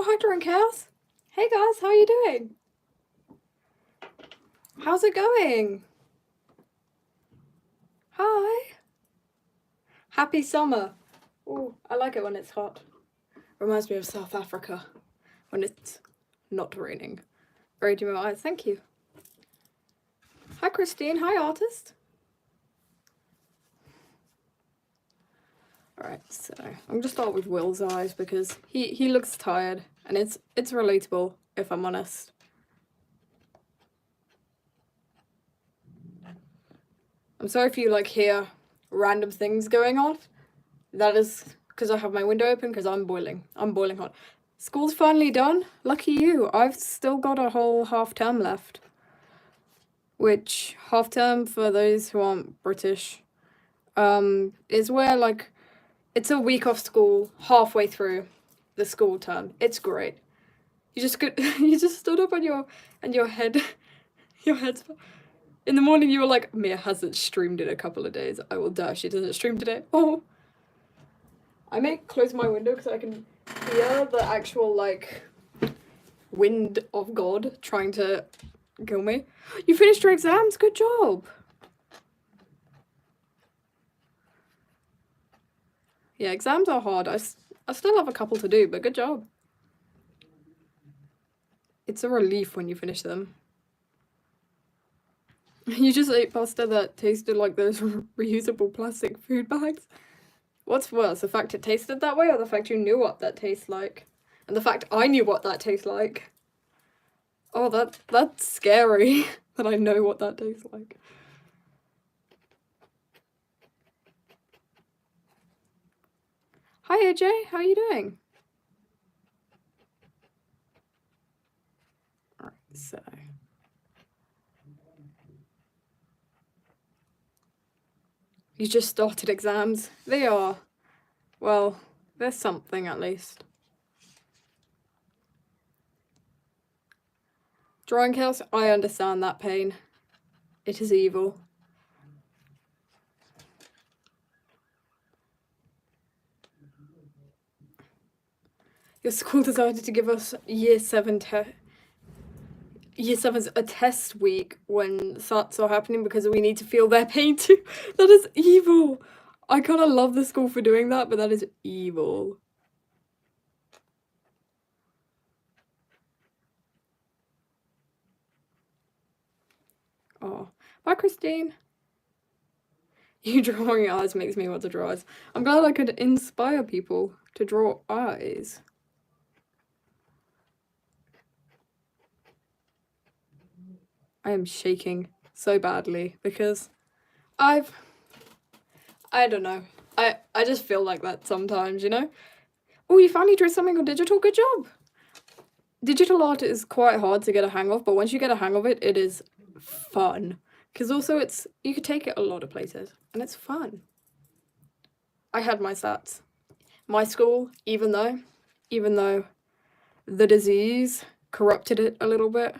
Oh, hi, Drunk House. Hey guys, how are you doing? How's it going? Hi. Happy summer. Oh, I like it when it's hot. Reminds me of South Africa when it's not raining. Very dim eyes. Thank you. Hi, Christine. Hi, artist. Alright, so I'm gonna start with Will's eyes because he looks tired and it's relatable, if I'm honest. I'm sorry if you like hear random things going on. That is because I have my window open because I'm boiling. I'm boiling hot. School's finally done. Lucky you. I've still got a whole half term left. Which, half term, for those who aren't British, is where, like, it's a week off school halfway through the school term. It's great. You just you just stood up on your head, your head's. In the morning you were like, Mia hasn't streamed in a couple of days. I will die if she doesn't stream today. Oh. I may close my window because I can hear the actual, like, wind of God trying to kill me. You finished your exams? Good job. Yeah, exams are hard. I still have a couple to do, but good job. It's a relief when you finish them. You just ate pasta that tasted like those reusable plastic food bags. What's worse, the fact it tasted that way or the fact you knew what that tastes like? And the fact I knew what that tastes like. Oh, that's scary that I know what that tastes like. Hi AJ, how are you doing? Alright, so you just started exams. They are, well, there's something at least. Drawing chaos, I understand that pain. It is evil. Your school decided to give us year 7's a test week when SATs are happening because we need to feel their pain too. That is evil. I kind of love the school for doing that, but that is evil. Oh, bye Christine. You drawing eyes makes me want to draw eyes. I'm glad I could inspire people to draw eyes. I am shaking so badly because I don't know. I just feel like that sometimes, you know? Oh, you finally drew something on digital? Good job! Digital art is quite hard to get a hang of, but once you get a hang of it, it is fun. Because also you could take it a lot of places, and it's fun. I had my SATs. My school, even though the disease corrupted it a little bit,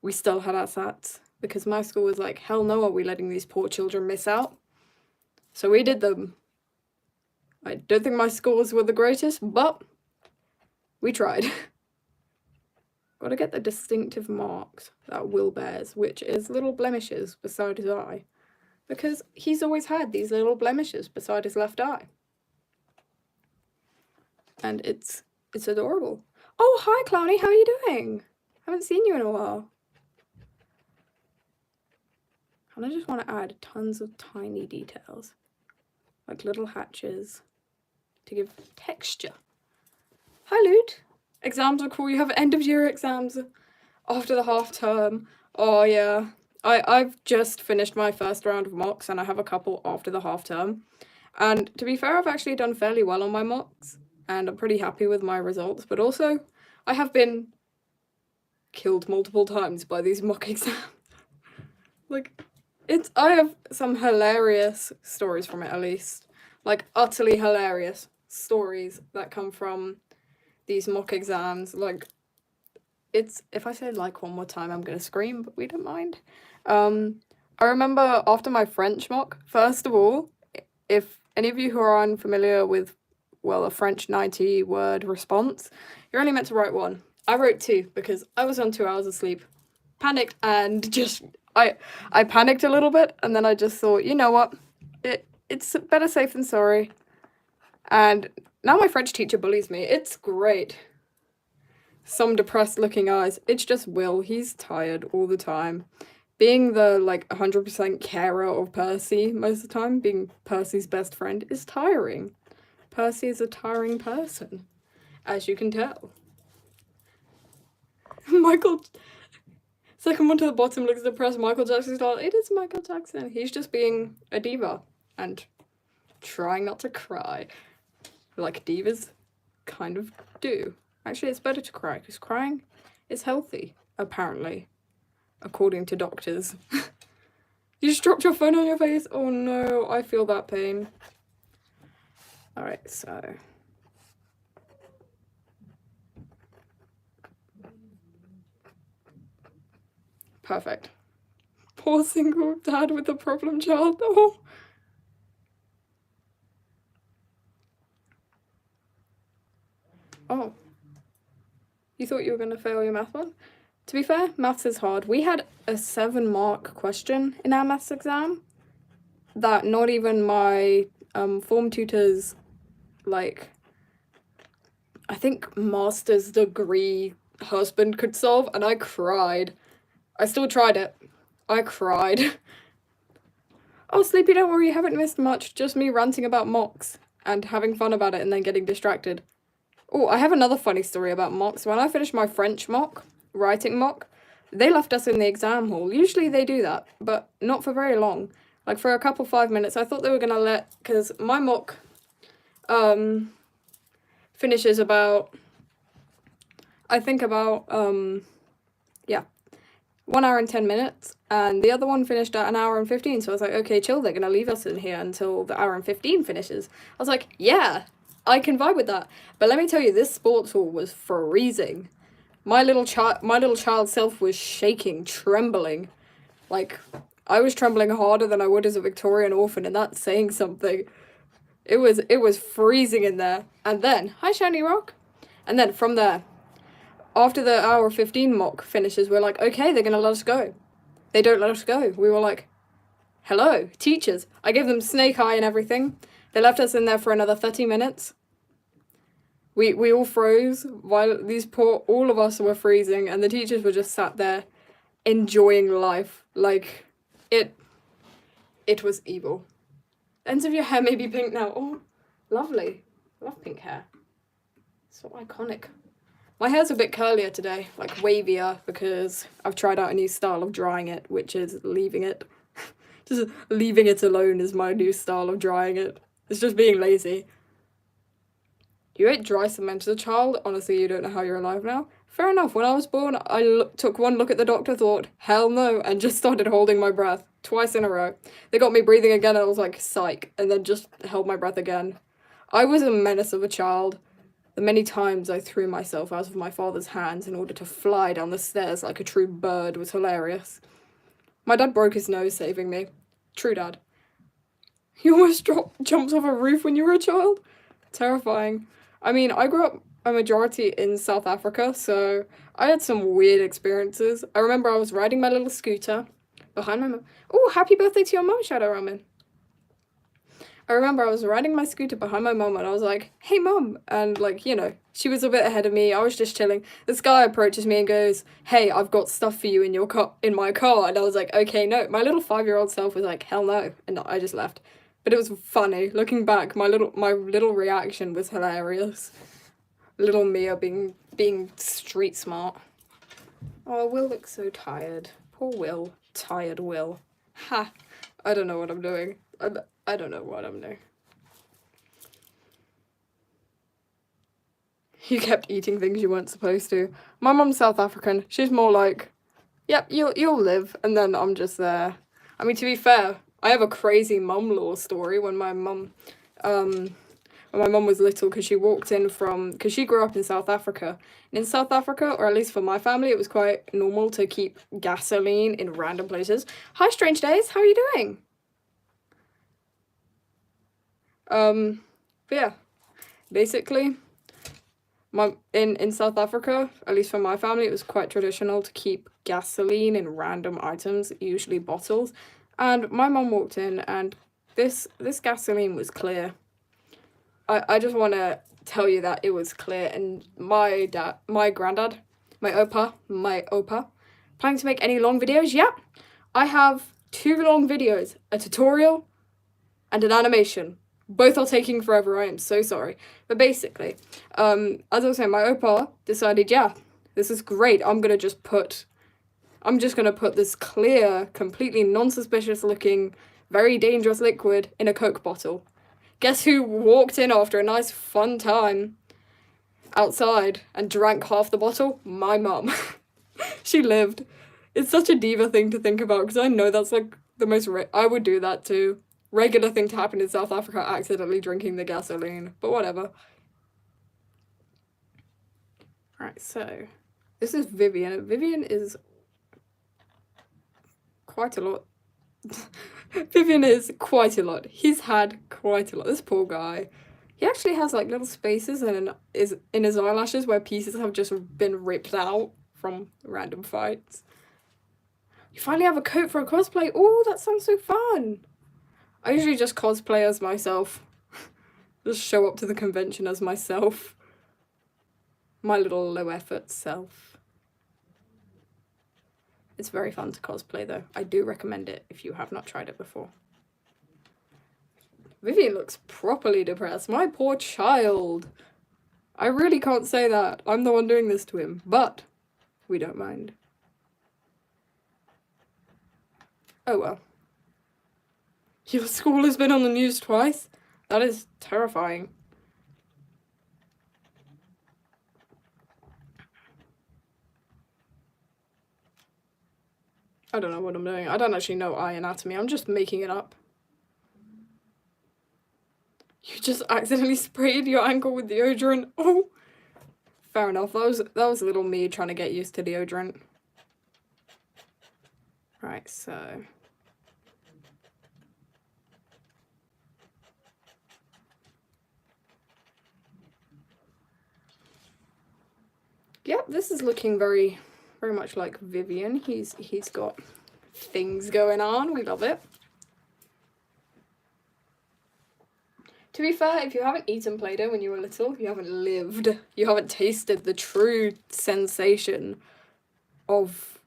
we still had our SATs. Because my school was like, hell no, are we letting these poor children miss out? So we did them. I don't think my scores were the greatest, but we tried. Gotta get the distinctive marks that Will bears, which is little blemishes beside his eye. Because he's always had these little blemishes beside his left eye. And it's adorable. Oh, hi Clowny, how are you doing? Haven't seen you in a while. And I just want to add tons of tiny details. Like little hatches to give texture. Hi Lute. Exams are cool. You have end of year exams after the half term. Oh yeah. I've just finished my first round of mocks and I have a couple after the half term. And to be fair, I've actually done fairly well on my mocks and I'm pretty happy with my results. But also, I have been killed multiple times by these mock exams. Like, I have some hilarious stories from it at least. Like, utterly hilarious stories that come from these mock exams. Like, if I say like one more time, I'm gonna scream, but we don't mind. I remember after my French mock, first of all, if any of you who are unfamiliar with a French 90-word response. You're only meant to write one. I wrote 2 because I was on 2 hours of sleep. Panicked and just, I panicked a little bit, and then I just thought, you know what, it's better safe than sorry. And now my French teacher bullies me. It's great. Some depressed looking eyes. It's just Will. He's tired all the time. Being the, 100% carer of Percy most of the time, being Percy's best friend, is tiring. Percy is a tiring person, as you can tell. Michael, second one to the bottom, looks depressed. Michael Jackson's like, it is Michael Jackson. He's just being a diva and trying not to cry. Like divas kind of do. Actually, it's better to cry, because crying is healthy, apparently. According to doctors. You just dropped your phone on your face? Oh no, I feel that pain. Alright, so... Perfect. Poor single dad with a problem child. Oh. Oh. You thought you were going to fail your math one? To be fair, maths is hard. We had a 7-mark question in our maths exam that not even my form tutor's, I think master's degree husband could solve, and I cried. I still tried it. I cried. Oh, Sleepy, don't worry, you haven't missed much. Just me ranting about mocks and having fun about it and then getting distracted. Oh, I have another funny story about mocks. When I finished my French mock, writing mock, they left us in the exam hall. Usually they do that, but not for very long. Like for a couple 5 minutes. I thought they were gonna let, because my mock finishes about, I think about 1 hour and 10 minutes, and the other one finished at 1 hour and 15, so I was like, okay, chill, they're gonna leave us in here until the 1 hour and 15 finishes. I was like, yeah, I can vibe with that. But let me tell you, this sports hall was freezing. My little child self was shaking, trembling. Like, I was trembling harder than I would as a Victorian orphan, and that's saying something. It was freezing in there. And then, hi Shiny Rock. And then from there, after the 1 hour 15 mock finishes, we're like, okay, they're gonna let us go. They don't let us go. We were like, hello, teachers. I gave them snake eye and everything. They left us in there for another 30 minutes. We all froze while all of us were freezing, and the teachers were just sat there enjoying life. Like, it was evil. Ends of your hair may be pink now. Oh, lovely. Love pink hair. So iconic. My hair's a bit curlier today, like wavier, because I've tried out a new style of drying it, which is leaving it. Just leaving it alone is my new style of drying it. It's just being lazy. You ate dry cement as a child? Honestly, you don't know how you're alive now? Fair enough, when I was born, I took one look at the doctor, thought, hell no, and just started holding my breath. Twice in a row. They got me breathing again, and I was like, psych, and then just held my breath again. I was a menace of a child. The many times I threw myself out of my father's hands in order to fly down the stairs like a true bird was hilarious. My dad broke his nose saving me. True dad. You almost jumped off a roof when you were a child? Terrifying. I mean, I grew up a majority in South Africa, so I had some weird experiences. I remember I was riding my little scooter behind my mum. Oh, happy birthday to your mum, Shadow Ramen. I remember I was riding my scooter behind my mum, and I was like, hey mum, and she was a bit ahead of me. I was just chilling. This guy approaches me and goes, hey, I've got stuff for you in my car, and I was like, okay, no. My little 5-year-old self was like, hell no, and I just left. But it was funny. Looking back, my little reaction was hilarious. Little Mia being street smart. Oh, Will looks so tired. Poor Will. Tired Will. Ha! I don't know what I'm doing. I don't know what I'm doing. You kept eating things you weren't supposed to. My mum's South African. She's more like, yep, you'll live, and then I'm just there. I mean, to be fair, I have a crazy mum law story when my mum was little, because she walked in because she grew up in South Africa. And in South Africa, or at least for my family, it was quite normal to keep gasoline in random places. Hi, Strange Days, how are you doing? But yeah, Basically, in South Africa, at least for my family, it was quite traditional to keep gasoline in random items, usually bottles. And my mum walked in, and this gasoline was clear. I just want to tell you that it was clear. And my granddad, my opa, planning to make any long videos? Yeah, I have 2 long videos, a tutorial and an animation. Both are taking forever, I am so sorry. But basically, as I was saying, my opa decided, yeah, this is great. I'm just gonna put this clear, completely non-suspicious looking, very dangerous liquid in a Coke bottle. Guess who walked in after a nice fun time outside and drank half the bottle? My mum. She lived. It's such a diva thing to think about, because I know that's like the most I would do that too. Regular thing to happen in South Africa, accidentally drinking the gasoline, but whatever. Right, so this is Vivian. Vivian is quite a lot. Vivian is quite a lot. He's had quite a lot. This poor guy. He actually has like little spaces in his eyelashes where pieces have just been ripped out from random fights. You finally have a coat for a cosplay. Oh, that sounds so fun. I usually just cosplay as myself. Just show up to the convention as myself. My little low effort self. It's very fun to cosplay though. I do recommend it if you have not tried it before. Vivian looks properly depressed. My poor child. I really can't say that. I'm the one doing this to him, but we don't mind. Oh well. Your school has been on the news twice? That is terrifying. I don't know what I'm doing. I don't actually know eye anatomy. I'm just making it up. You just accidentally sprayed your ankle with deodorant. Oh, fair enough. That was little me trying to get used to deodorant. Right, so yep, this is looking very, very much like Vivian. He's got things going on. We love it. To be fair, if you haven't eaten Play-Doh when you were little, you haven't lived. You haven't tasted the true sensation of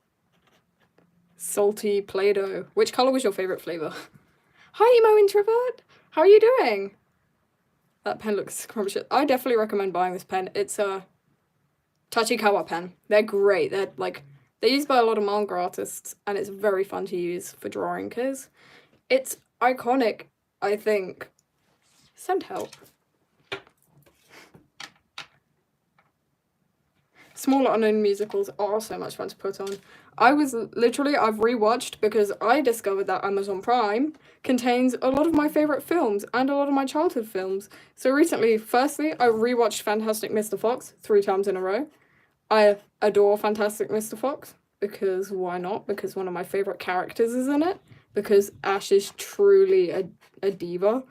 salty Play-Doh. Which colour was your favourite flavour? Hi, Emo Introvert! How are you doing? That pen looks scrumptious. I definitely recommend buying this pen. It's a Tachikawa pen. They're great. They're used by a lot of manga artists, and it's very fun to use for drawing because it's iconic, I think. Send help. Smaller unknown musicals are so much fun to put on. I've rewatched because I discovered that Amazon Prime contains a lot of my favourite films and a lot of my childhood films. So recently, firstly, I rewatched Fantastic Mr. Fox 3 times in a row. I adore Fantastic Mr. Fox because why not? Because one of my favourite characters is in it. Because Ash is truly a diva.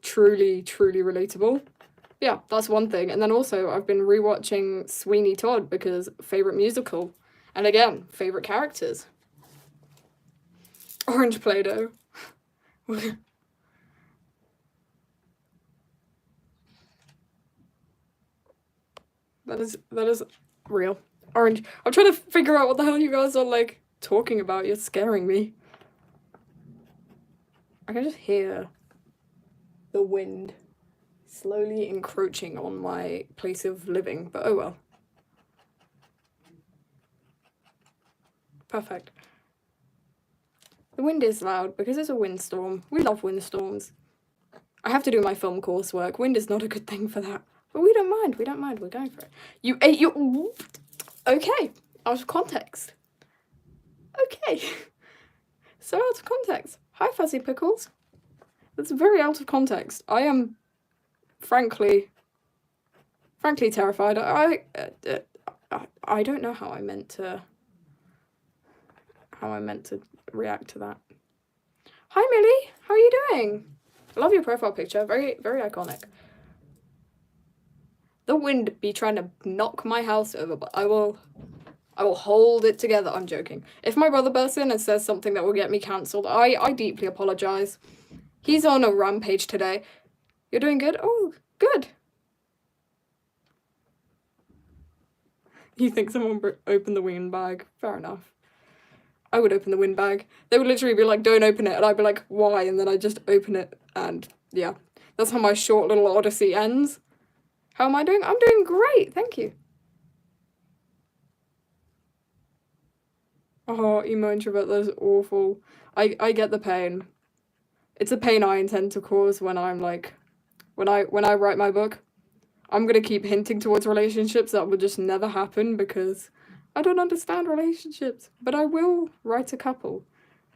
Truly, truly relatable. Yeah, that's one thing. And then also, I've been rewatching Sweeney Todd because favourite musical. And again, favourite characters. Orange Play-Doh. That is real. Orange. I'm trying to figure out what the hell you guys are, like, talking about. You're scaring me. I can just hear the wind slowly encroaching on my place of living, but oh well. Perfect. The wind is loud because it's a windstorm. We love windstorms. I have to do my film coursework. Wind is not a good thing for that. But we don't mind. We don't mind. We're going for it. You ate your... Okay. Out of context. Okay. So out of context. Hi, Fuzzy Pickles. That's very out of context. I am frankly terrified. I don't know how I meant to react to that. Hi, Millie. How are you doing? I love your profile picture. Very, very iconic. The wind be trying to knock my house over, but I will hold it together. I'm joking. If my brother bursts in and says something that will get me cancelled, I deeply apologise. He's on a rampage today. You're doing good? Oh, good. You think someone opened the wind bag? Fair enough. I would open the wind bag. They would literally be like, don't open it. And I'd be like, why? And then I'd just open it. And yeah, that's how my short little odyssey ends. How am I doing? I'm doing great. Thank you. Oh, emo introvert, that is awful. I get the pain. It's a pain I intend to cause when I'm like, when I write my book. I'm gonna keep hinting towards relationships that will just never happen because I don't understand relationships. But I will write a couple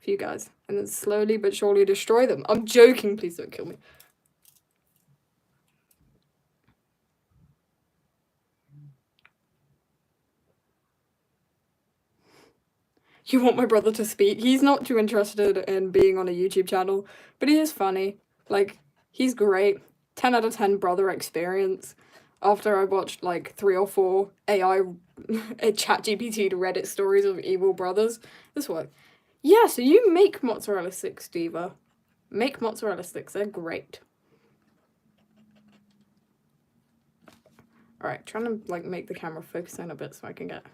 for you guys and then slowly but surely destroy them. I'm joking, please don't kill me. You want my brother to speak? He's not too interested in being on a YouTube channel, but he is funny. Like, he's great. 10 out of 10 brother experience. After I watched like 3 or 4 AI ChatGPT to Reddit stories of evil brothers, this worked. Yeah, so you make mozzarella sticks, Diva. Make mozzarella sticks, they're great. Alright, trying to like make the camera focus in a bit so I can get...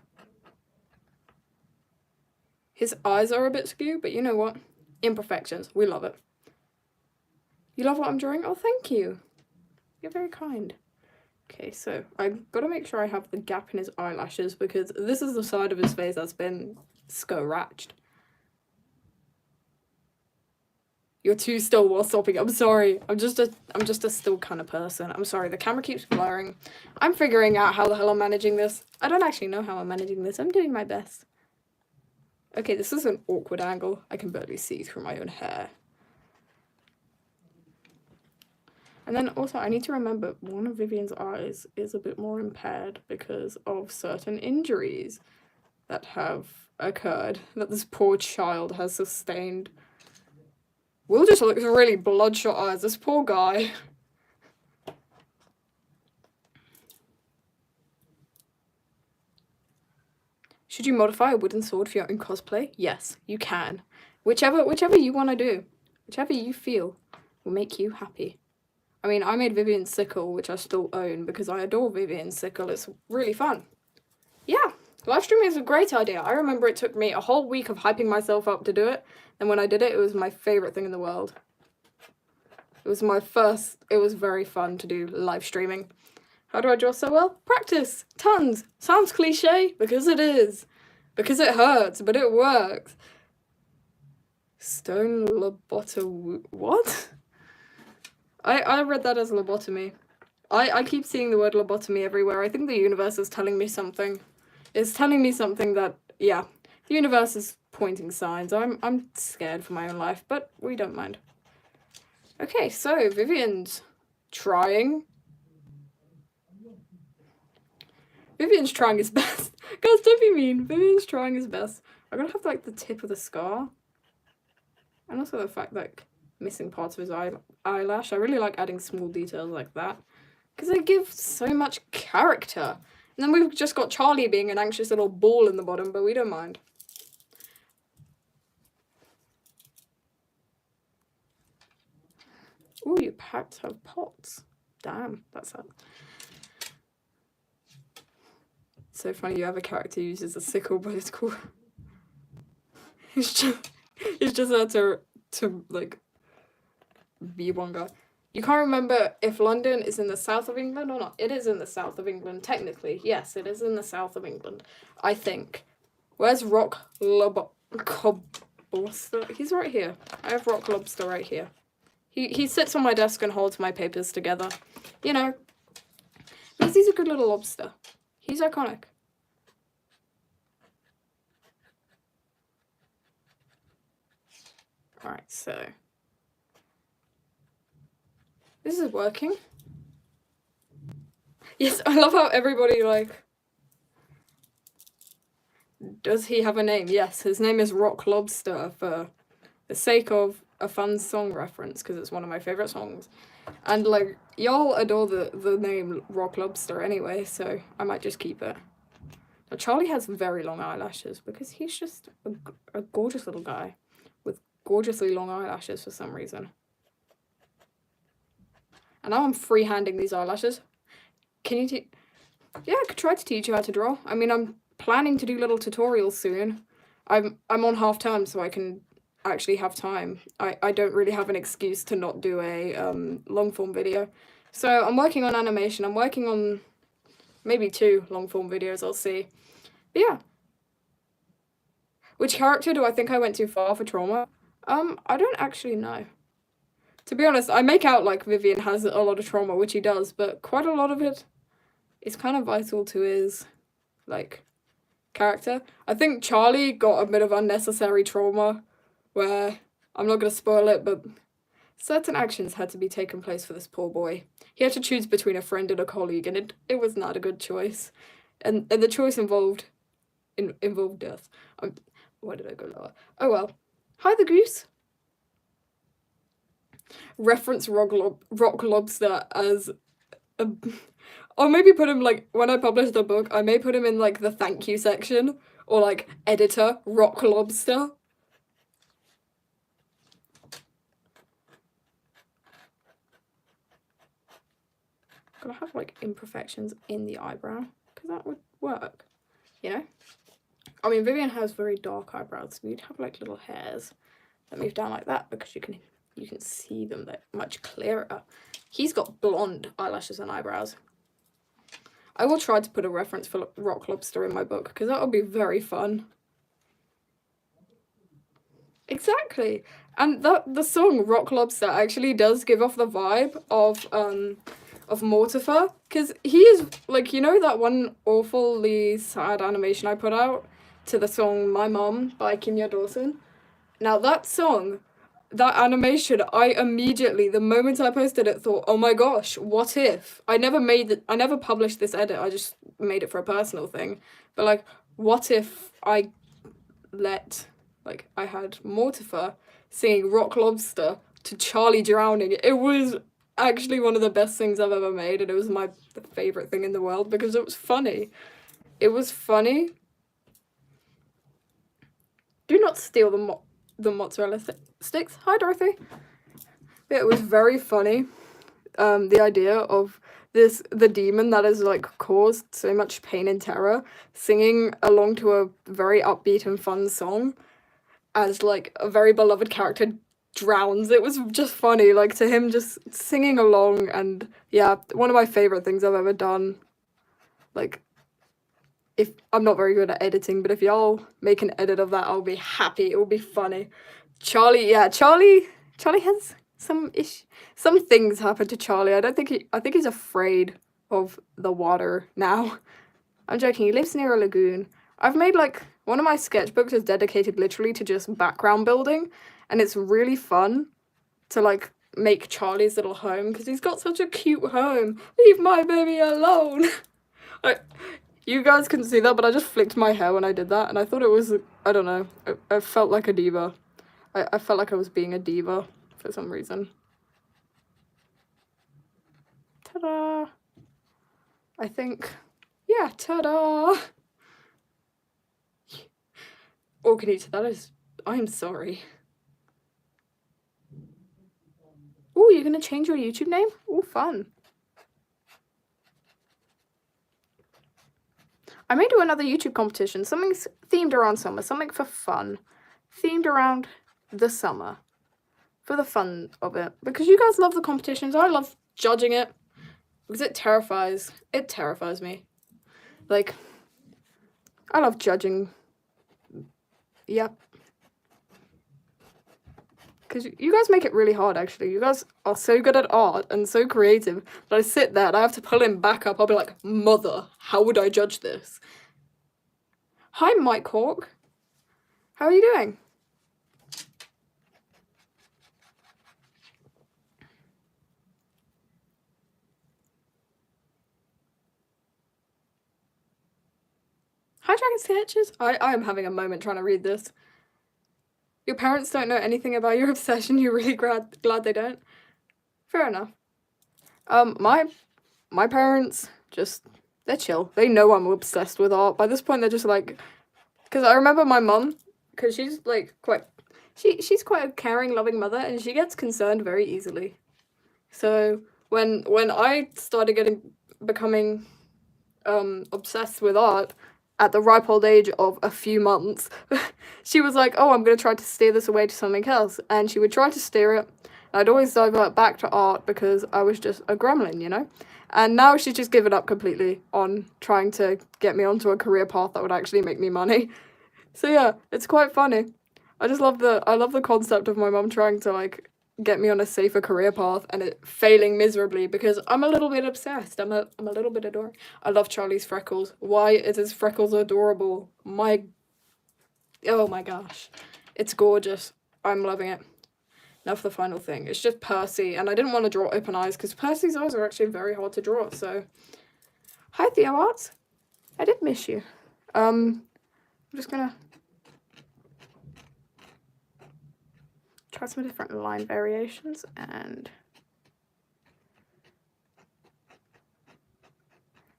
His eyes are a bit skew, but you know what? Imperfections, we love it. You love what I'm drawing? Oh, thank you. You're very kind. Okay, so I've got to make sure I have the gap in his eyelashes because this is the side of his face that's been scratched. You're too still while stopping. I'm sorry. I'm just a still kind of person. I'm sorry. The camera keeps blurring. I'm figuring out how the hell I'm managing this. I don't actually know how I'm managing this. I'm doing my best. Okay, this is an awkward angle. I can barely see through my own hair. And then also, I need to remember one of Vivian's eyes is a bit more impaired because of certain injuries that have occurred, that this poor child has sustained. Will just looks really bloodshot eyes, this poor guy. Should you modify a wooden sword for your own cosplay? Yes, you can. Whichever you want to do. Whichever you feel will make you happy. I mean, I made Vivian's sickle, which I still own, because I adore Vivian's sickle. It's really fun. Yeah, live streaming is a great idea. I remember it took me a whole week of hyping myself up to do it, and when I did it, it was my favourite thing in the world. It was very fun to do live streaming. How do I draw so well? Practice! Tons! Sounds cliche, because it is. Because it hurts, but it works. Stone lobotomy. What? I read that as lobotomy. I keep seeing the word lobotomy everywhere. I think the universe is telling me something. It's telling me something that, yeah, the universe is pointing signs. I'm scared for my own life, but we don't mind. Okay, so Vivian's trying. Vivian's trying his best. Guys, don't be mean. Vivian's trying his best. I'm gonna have like the tip of the scar. And also the fact that missing parts of his eyelash. I really like adding small details like that because they give so much character. And then we've just got Charlie being an anxious little ball in the bottom, but we don't mind. Ooh, your packs have pots. Damn, that's sad. So funny you have a character who uses a sickle, but it's cool. He's just there to like be one guy. You can't remember if London is in the south of England or not. It is in the south of England, technically. Yes, it is in the south of England, I think. Where's Rock Lobster? He's right here. I have Rock Lobster right here. He sits on my desk and holds my papers together. You know, because he's a good little lobster. He's iconic. Alright, so this is working. Yes, I love how everybody, like... Does he have a name? Yes, his name is Rock Lobster for the sake of a fun song reference because it's one of my favorite songs. And like y'all adore the name Rock Lobster anyway, so I might just keep it. Now Charlie has very long eyelashes because he's just a gorgeous little guy with gorgeously long eyelashes for some reason. And now I'm freehanding these eyelashes. Can you yeah, I could try to teach you how to draw. I mean, I'm planning to do little tutorials soon. I'm on half term, so I can actually have time. I don't really have an excuse to not do a long form video. So I'm working on animation. I'm working on maybe 2 long form videos, I'll see. But yeah. Which character do I think I went too far for trauma? I don't actually know. To be honest, I make out like Vivian has a lot of trauma, which he does, but quite a lot of it is kind of vital to his, like, character. I think Charlie got a bit of unnecessary trauma, where, I'm not going to spoil it, but certain actions had to be taken place for this poor boy. He had to choose between a friend and a colleague, and it was not a good choice. And the choice involved death. Why did I go lower? Oh well. Hi the goose. Reference rock lobster as a... Or maybe put him, like, when I publish the book, I may put him in, like, the thank you section. Or, like, editor, rock lobster. Gotta have, like, imperfections in the eyebrow. Because that would work. You know? I mean, Vivian has very dark eyebrows. So you'd have, like, little hairs that move down like that. Because you can see them. They're much clearer. He's got blonde eyelashes and eyebrows. I will try to put a reference for rock lobster in my book, because that would be very fun. Exactly. And the song Rock Lobster actually does give off the vibe of Mortifer, because he is, like, you know that one awfully sad animation I put out to the song My Mom by Kimya Dawson? Now that song, that animation, I immediately, the moment I posted it, thought, oh my gosh, what if? I never published this edit, I just made it for a personal thing. But, like, what if I had Mortifer singing Rock Lobster to Charlie drowning? It was actually one of the best things I've ever made, and it was my favorite thing in the world because it was funny. It was funny. Do not steal the mozzarella sticks. Hi, Dorothy. It was very funny. The idea of the demon that has, like, caused so much pain and terror singing along to a very upbeat and fun song as, like, a very beloved character drowns. It was just funny, like, to him just singing along, and yeah, one of my favorite things I've ever done. Like, if I'm not very good at editing, but if y'all make an edit of that, I'll be happy. It will be funny. Charlie has some things happen to Charlie. I think he's afraid of the water now. I'm joking, he lives near a lagoon. I've made, like, one of my sketchbooks is dedicated literally to just background building, and it's really fun to, like, make Charlie's little home, because he's got such a cute home. Leave my baby alone! You guys couldn't see that, but I just flicked my hair when I did that, and I thought it was, I don't know, I felt like a diva. I felt like I was being a diva for some reason. Ta-da! I think, yeah, ta-da! Organita, that is, I'm sorry. Ooh, you're gonna change your YouTube name? Ooh, fun. I may do another YouTube competition. Something's themed around summer, something for fun. Themed around the summer. For the fun of it. Because you guys love the competitions, I love judging it. Because it terrifies me. Like, I love judging. Yep. Because you guys make it really hard, actually. You guys are so good at art and so creative that I sit there and I have to pull him back up. I'll be like, mother, how would I judge this? Hi, Mike Hawk. How are you doing? Hi, Dragon Sketches. I am having a moment trying to read this. Your parents don't know anything about your obsession. You're really glad they don't. Fair enough. My parents just, they're chill. They know I'm obsessed with art. By this point, they're just like, because I remember my mum, because she's like she's quite a caring, loving mother, and she gets concerned very easily. So when I started becoming obsessed with art at the ripe old age of a few months, she was like, oh, I'm going to try to steer this away to something else. And she would try to steer it. I'd always divert back to art because I was just a gremlin, you know? And now she's just given up completely on trying to get me onto a career path that would actually make me money. So yeah, it's quite funny. I love the concept of my mum trying to like get me on a safer career path and it failing miserably because I'm a little bit obsessed. I'm a little bit adoring. I love Charlie's freckles. Why is his freckles adorable? Oh my gosh. It's gorgeous. I'm loving it. Now for the final thing. It's just Percy, and I didn't want to draw open eyes because Percy's eyes are actually very hard to draw, so. Hi MI4Art's. I did miss you. I'm just gonna try some different line variations and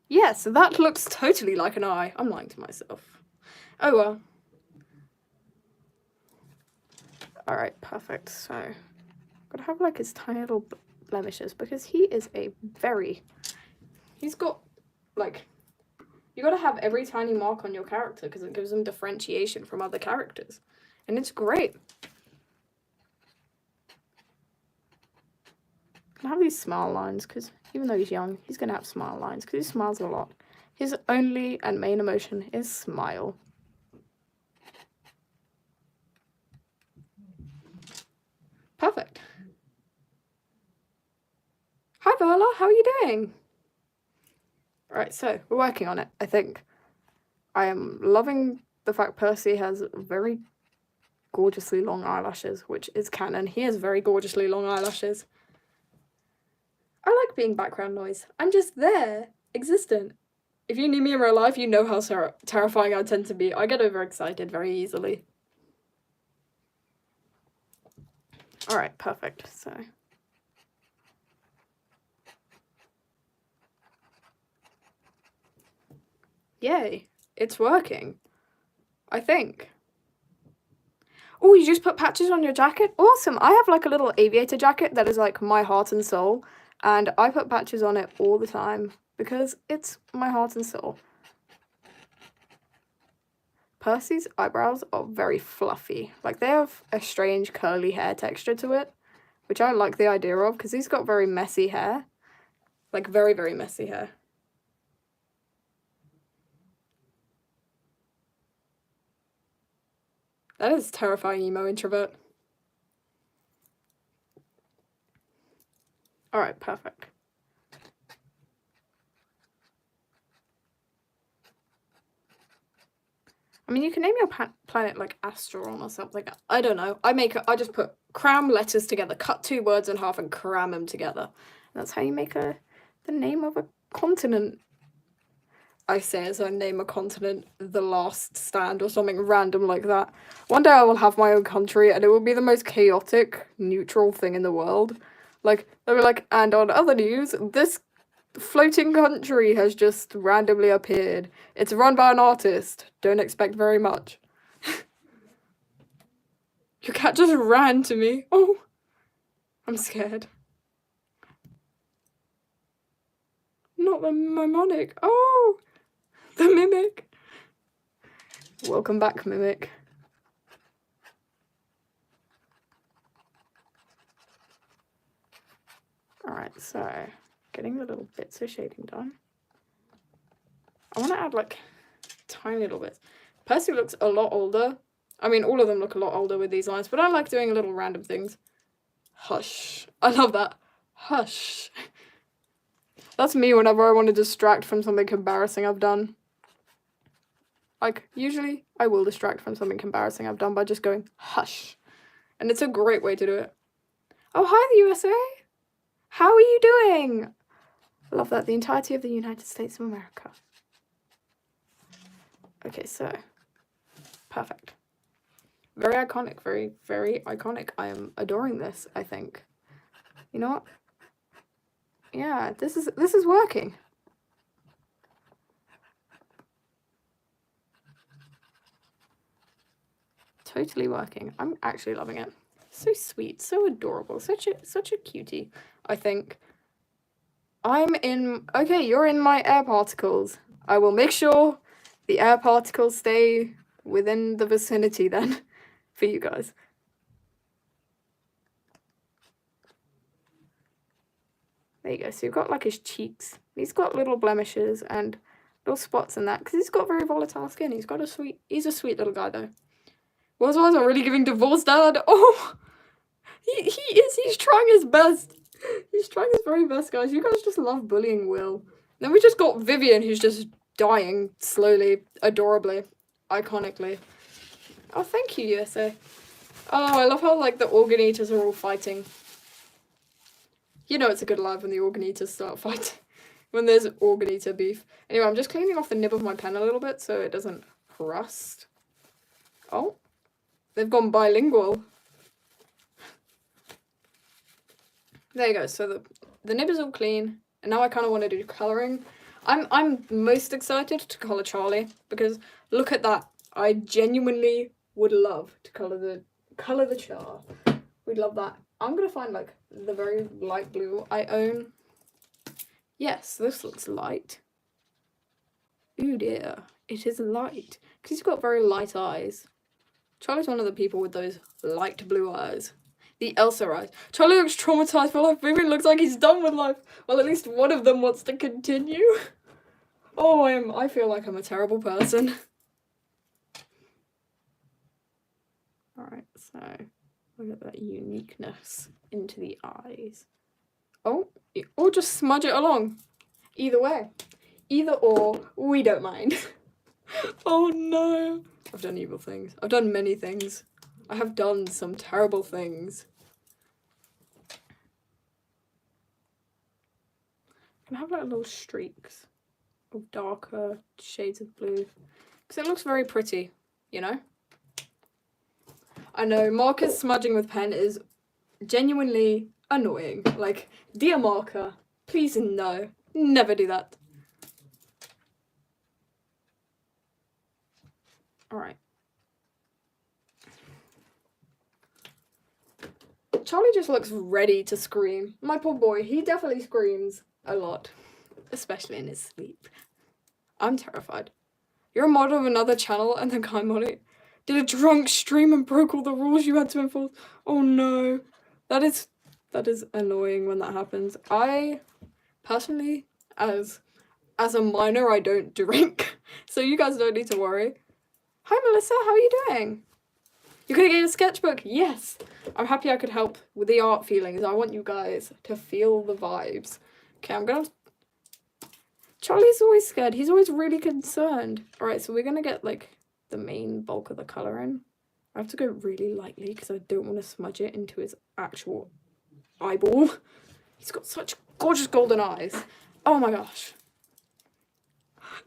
yes, that looks totally like an eye. I'm lying to myself. Oh well. Alright, perfect. So, gotta have like his tiny little blemishes because he is he's got like, you gotta have every tiny mark on your character because it gives them differentiation from other characters. And it's great. I have these smile lines because even though he's young, he's gonna have smile lines because he smiles a lot. His only and main emotion is smile. Perfect. Hi Verla, how are you doing? Alright, so we're working on it, I think. I am loving the fact Percy has very gorgeously long eyelashes, which is canon. He has very gorgeously long eyelashes. I like being background noise. I'm just there, existent. If you knew me in real life, you know how terrifying I tend to be. I get overexcited very easily. Alright, perfect. So. Yay, it's working. I think. Oh, you just put patches on your jacket? Awesome. I have like a little aviator jacket that is like my heart and soul. And I put patches on it all the time because it's my heart and soul. Percy's eyebrows are very fluffy. Like they have a strange curly hair texture to it, which I like the idea of because he's got very messy hair. Like very, very messy hair. That is terrifying emo introvert. Alright, perfect. I mean, you can name your planet like Asteron or something. I don't know. I just put cram letters together, cut 2 words in half and cram them together. And that's how you make the name of a continent. I say as I name a continent The Last Stand or something random like that. One day I will have my own country and it will be the most chaotic, neutral thing in the world. Like, they'll be like, and on other news, this floating country has just randomly appeared. It's run by an artist. Don't expect very much. Your cat just ran to me. Oh, I'm scared. Not the mnemonic. Oh, the mimic. Welcome back, mimic. Alright, so getting the little bits of shading done. I want to add like tiny little bits. Percy looks a lot older. I mean, all of them look a lot older with these lines, but I like doing little random things. Hush. I love that. Hush. That's me whenever I want to distract from something embarrassing I've done. Like, usually I will distract from something embarrassing I've done by just going, hush. And it's a great way to do it. Oh, hi, the USA. How are you doing? I love that. The entirety of the United States of America. Okay, so. Perfect. Very iconic, very, very iconic. I am adoring this, I think. You know what? Yeah, this is working. Totally working. I'm actually loving it. So sweet, so adorable, such a cutie, I think. Okay, you're in my air particles. I will make sure the air particles stay within the vicinity then for you guys. There you go. So you've got like his cheeks. He's got little blemishes and little spots in that because he's got very volatile skin. He's a sweet little guy though. Was really giving divorce, Dad. Oh, he's trying his best. He's trying his very best, guys. You guys just love bullying Will. Then we just got Vivian, who's just dying slowly, adorably, iconically. Oh, thank you, USA. Oh, I love how, like, the organ eaters are all fighting. You know it's a good live when the organ eaters start fighting. When there's organ eater beef. Anyway, I'm just cleaning off the nib of my pen a little bit so it doesn't rust. Oh, they've gone bilingual. There you go. So the nib is all clean, and now I kind of want to do colouring. I'm most excited to colour Charlie because look at that. I genuinely would love to colour the char. We'd love that. I'm gonna find like the very light blue I own. Yes, this looks light. Ooh dear, it is light because he's got very light eyes. Charlie's one of the people with those light blue eyes. The Elsa eyes. Charlie looks traumatized for life. Vivian looks like he's done with life. Well, at least one of them wants to continue. Oh, I feel like I'm a terrible person. Alright, so look at that uniqueness into the eyes. Oh, or just smudge it along. Either way. Either or, we don't mind. Oh no. I've done evil things. I've done many things. I have done some terrible things. Can I have like little streaks of darker shades of blue? Because it looks very pretty, you know? I know, markers smudging with pen is genuinely annoying. Like, dear marker, please no. Never do that. Alright. Charlie just looks ready to scream. My poor boy, he definitely screams a lot. Especially in his sleep. I'm terrified. You're a model of another channel and the guy Molly did a drunk stream and broke all the rules you had to enforce. Oh no. That is annoying when that happens. I, personally, as a minor, I don't drink. So you guys don't need to worry. Hi Melissa, how are you doing? You're gonna get your sketchbook? Yes! I'm happy I could help with the art feelings. I want you guys to feel the vibes. Okay, I'm gonna... Charlie's always scared. He's always really concerned. Alright, so we're gonna get, like, the main bulk of the colour in. I have to go really lightly because I don't want to smudge it into his actual eyeball. He's got such gorgeous golden eyes. Oh my gosh.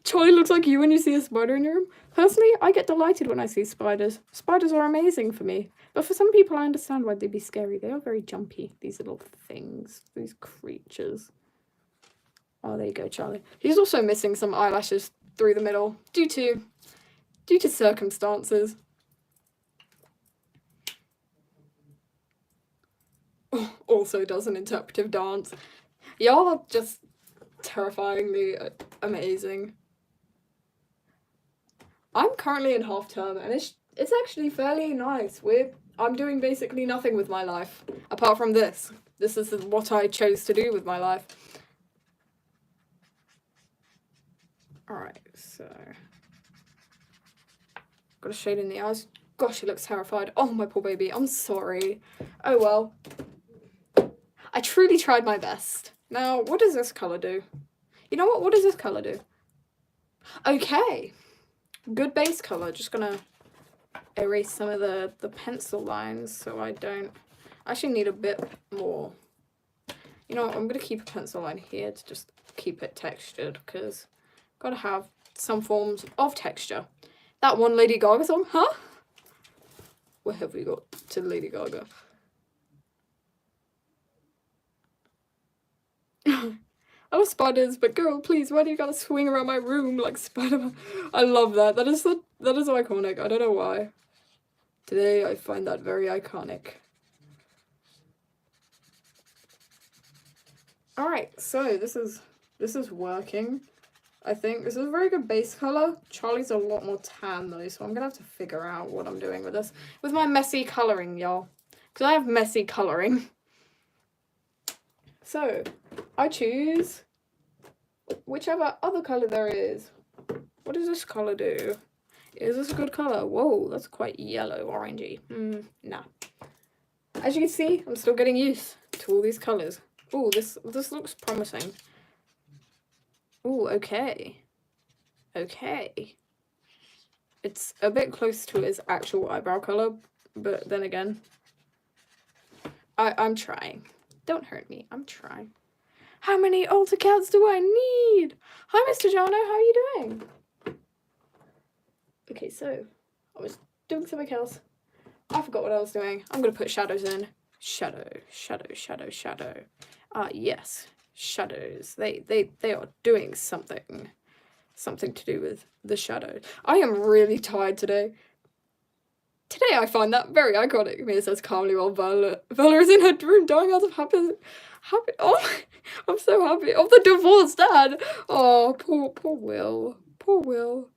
Charlie looks like you when you see a spider in your room. Personally, I get delighted when I see spiders. Spiders are amazing for me. But for some people, I understand why they'd be scary. They are very jumpy, these little things, these creatures. Oh, there you go, Charlie. He's also missing some eyelashes through the middle due to circumstances. Also does an interpretive dance. Y'all are just terrifyingly amazing. I'm currently in half term and it's actually fairly nice. I'm doing basically nothing with my life apart from this. This is what I chose to do with my life. Alright, so got a shade in the eyes. Gosh, he looks terrified. Oh, my poor baby. I'm sorry. Oh well. I truly tried my best. Now, what does this colour do? You know what? What does this colour do? Okay. Good base colour. Just gonna erase some of the pencil lines so I don't... I actually need a bit more. You know what? I'm gonna keep a pencil line here to just keep it textured because gotta have some forms of texture. That one Lady Gaga song, huh? Where have we got to Lady Gaga? I love spiders, but girl, please, why do you gotta swing around my room like Spider-Man? I love that. That is iconic. I don't know why. Today I find that very iconic. Alright, so this is working. I think this is a very good base color. Charlie's a lot more tan though, so I'm gonna have to figure out what I'm doing with this. With my messy coloring, y'all. Because I have messy coloring. So, I choose whichever other color there is. What does this color do? Is this a good color? Whoa, that's quite yellow, orangey. Nah. As you can see, I'm still getting used to all these colors. Oh, this looks promising. Oh, okay. Okay. It's a bit close to his actual eyebrow color, but then again, I'm trying. Don't hurt me. I'm trying. How many altar cats do I need? Hi, Mr. Jono. How are you doing? Okay, so I was doing something else. I forgot what I was doing. I'm going to put shadows in. Shadow, shadow, shadow, shadow. Yes. Shadows. They are doing something. Something to do with the shadow. I am really tired today. Today I find that very iconic. Mia says calmly while Vela is in her room dying out of happy. Oh, I'm so happy. Of the divorced dad. Oh, poor Will. Poor Will.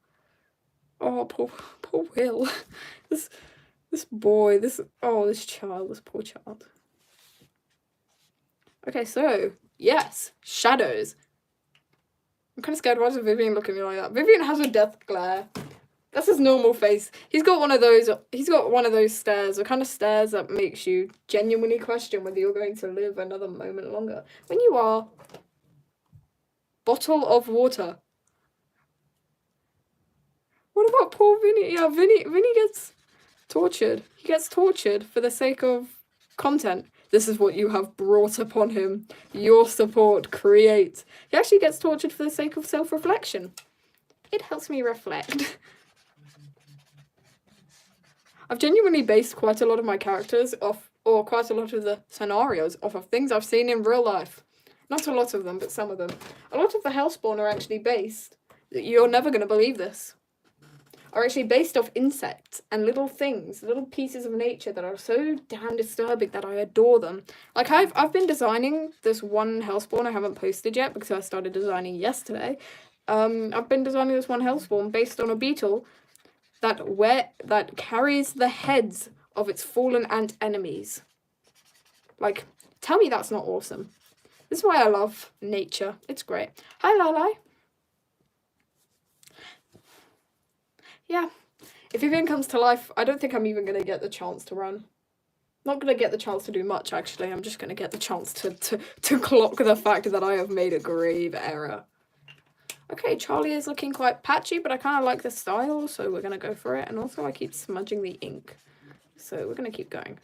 Oh, poor Will. This boy. This child. This poor child. Okay, so yes, shadows. I'm kind of scared. Why does Vivian look at me like that? Vivian has a death glare. That's his normal face. He's got one of those stares, the kind of stares that makes you genuinely question whether you're going to live another moment longer. When you are. Bottle of water. What about poor Vinny? Yeah, Vinny gets tortured. He gets tortured for the sake of content. This is what you have brought upon him. Your support, create. He actually gets tortured for the sake of self-reflection. It helps me reflect. I've genuinely based quite a lot of my characters off, or quite a lot of the scenarios off of things I've seen in real life. Not a lot of them, but some of them. A lot of the Hellspawn are actually based, you're never going to believe this, are actually based off insects and little things, little pieces of nature that are so damn disturbing that I adore them. Like, I've been designing this one Hellspawn I haven't posted yet because I started designing yesterday. I've been designing this one Hellspawn based on a beetle that carries the heads of its fallen ant enemies. Like, tell me that's not awesome. This is why I love nature. It's great. Hi, Lala. Yeah. If Vivian comes to life, I don't think I'm even going to get the chance to run. Not going to get the chance to do much, actually. I'm just going to get the chance to clock the fact that I have made a grave error. Okay, Charlie is looking quite patchy, but I kind of like the style, so we're going to go for it. And also I keep smudging the ink, so we're going to keep going.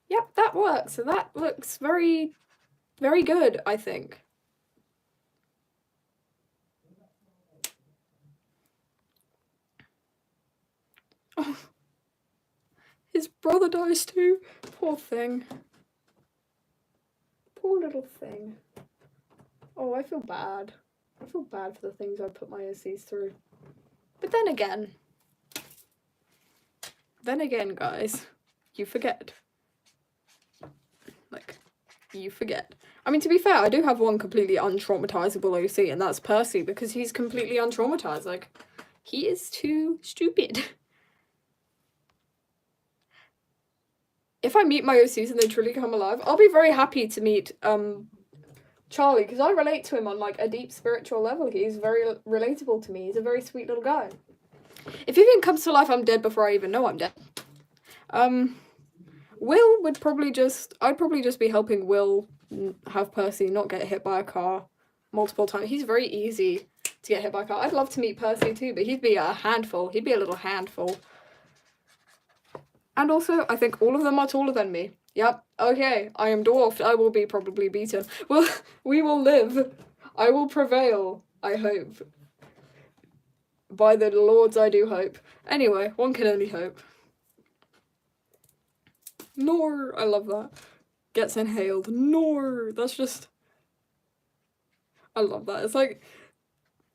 Yep, that works. So that looks very, very good, I think. Oh, his brother dies too. Poor thing. Poor little thing. Oh, I feel bad. I feel bad for the things I put my OCs through. But then again, guys, you forget. Like, you forget. I mean, to be fair, I do have one completely untraumatizable OC, and that's Percy, because he's completely untraumatized. Like, he is too stupid. If I meet my OCs and they truly come alive, I'll be very happy to meet, Charlie, because I relate to him on, like, a deep spiritual level. He's very relatable to me. He's a very sweet little guy. If Vivian comes to life, I'm dead before I even know I'm dead. Will would probably I'd probably just be helping Will have Percy not get hit by a car multiple times. He's very easy to get hit by a car. I'd love to meet Percy too, but he'd be a handful. He'd be a little handful. And also, I think all of them are taller than me. Yep, okay, I am dwarfed. I will be probably beaten. Well, we will live. I will prevail, I hope. By the lords, I do hope. Anyway, one can only hope. Nor. I love that. Gets inhaled. Nor. That's just... I love that. It's like...